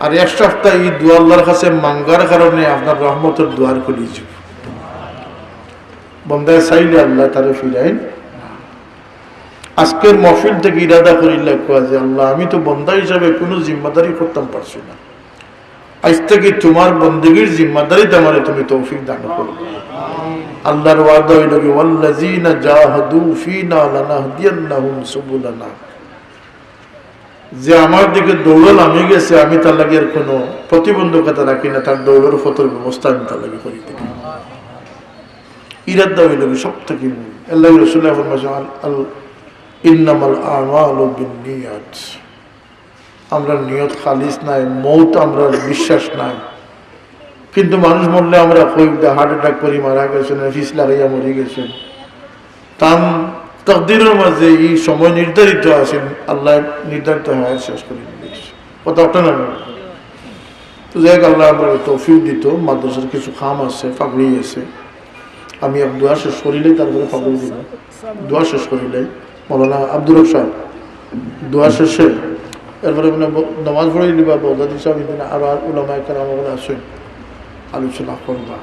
আর এক সপ্তাহ এই দোয়া আল্লাহর কাছে মাঙ্গার কারণে আপনার রহমতের দুয়ার খুলিয়েছে। বন্দায় চাইলে আল্লাহ তারে ফিরাইন। আজকের মহফিল থেকে ইরাদা করিলে যে আল্লাহ আমি তো বন্দা হিসাবে কোনো জিম্মাদারি করতাম পারছি না, আজ থেকে তোমার বন্দেগীর জিম্মাদারিতে আমারে তুমি তৌফিক দান করো। আল্লাহর ওয়াদা হইল কি ওয়াল্লাযীনা জাহাদু ফীনা লানাহদিয়ান্নাহুম সুবুলানা, যে আমার দিকে দৌড়ল আমি গেছে, আমি তার লাগে আর কোনো প্রতিবন্ধকতা রাখি না, তার দৌড়ের ফতর ব্যবস্থা আমি তার লাগে করি দিই। ইরাদা হইল কি সব থেকে মূল। আল্লাহ রাসূলুল্লাহ ফরমায়েছেন ইন্নামাল আমালু বিন্নিয়াত, আমরা নিয়ত খালিস নাই, মৌত আমরা বিশ্বাস নাই, কিন্তু মানুষ মরলে আমরা হার্ট অ্যাটাক করি মারা গেছেন, ফিস লাগাইয়া মরে গেছেন, তার তকদিরের মাঝে এই সময় নির্ধারিত আছেন, আল্লাহ নির্ধারিত হয় শেষ করে দিয়েছে। কথা ওটা না তো যাই হোক, আল্লাহ আমরা তৌফিক দিত। মাদ্রাসার কিছু খাম আছে, ফাগড়ি আছে, আমি এক দোয়া শেষ করিলে তারপরে ফাগড়ি দিব। দোয়া শেষ করিলে মৌলানা আব্দুর রব সাহেব দোয়া শেষে এরপরে মানে নামাজ পড়ে দিবা বদা দিচ্ছে, আমি আরো উলামায়ে কেরাম আসেন আলোচনা করবা।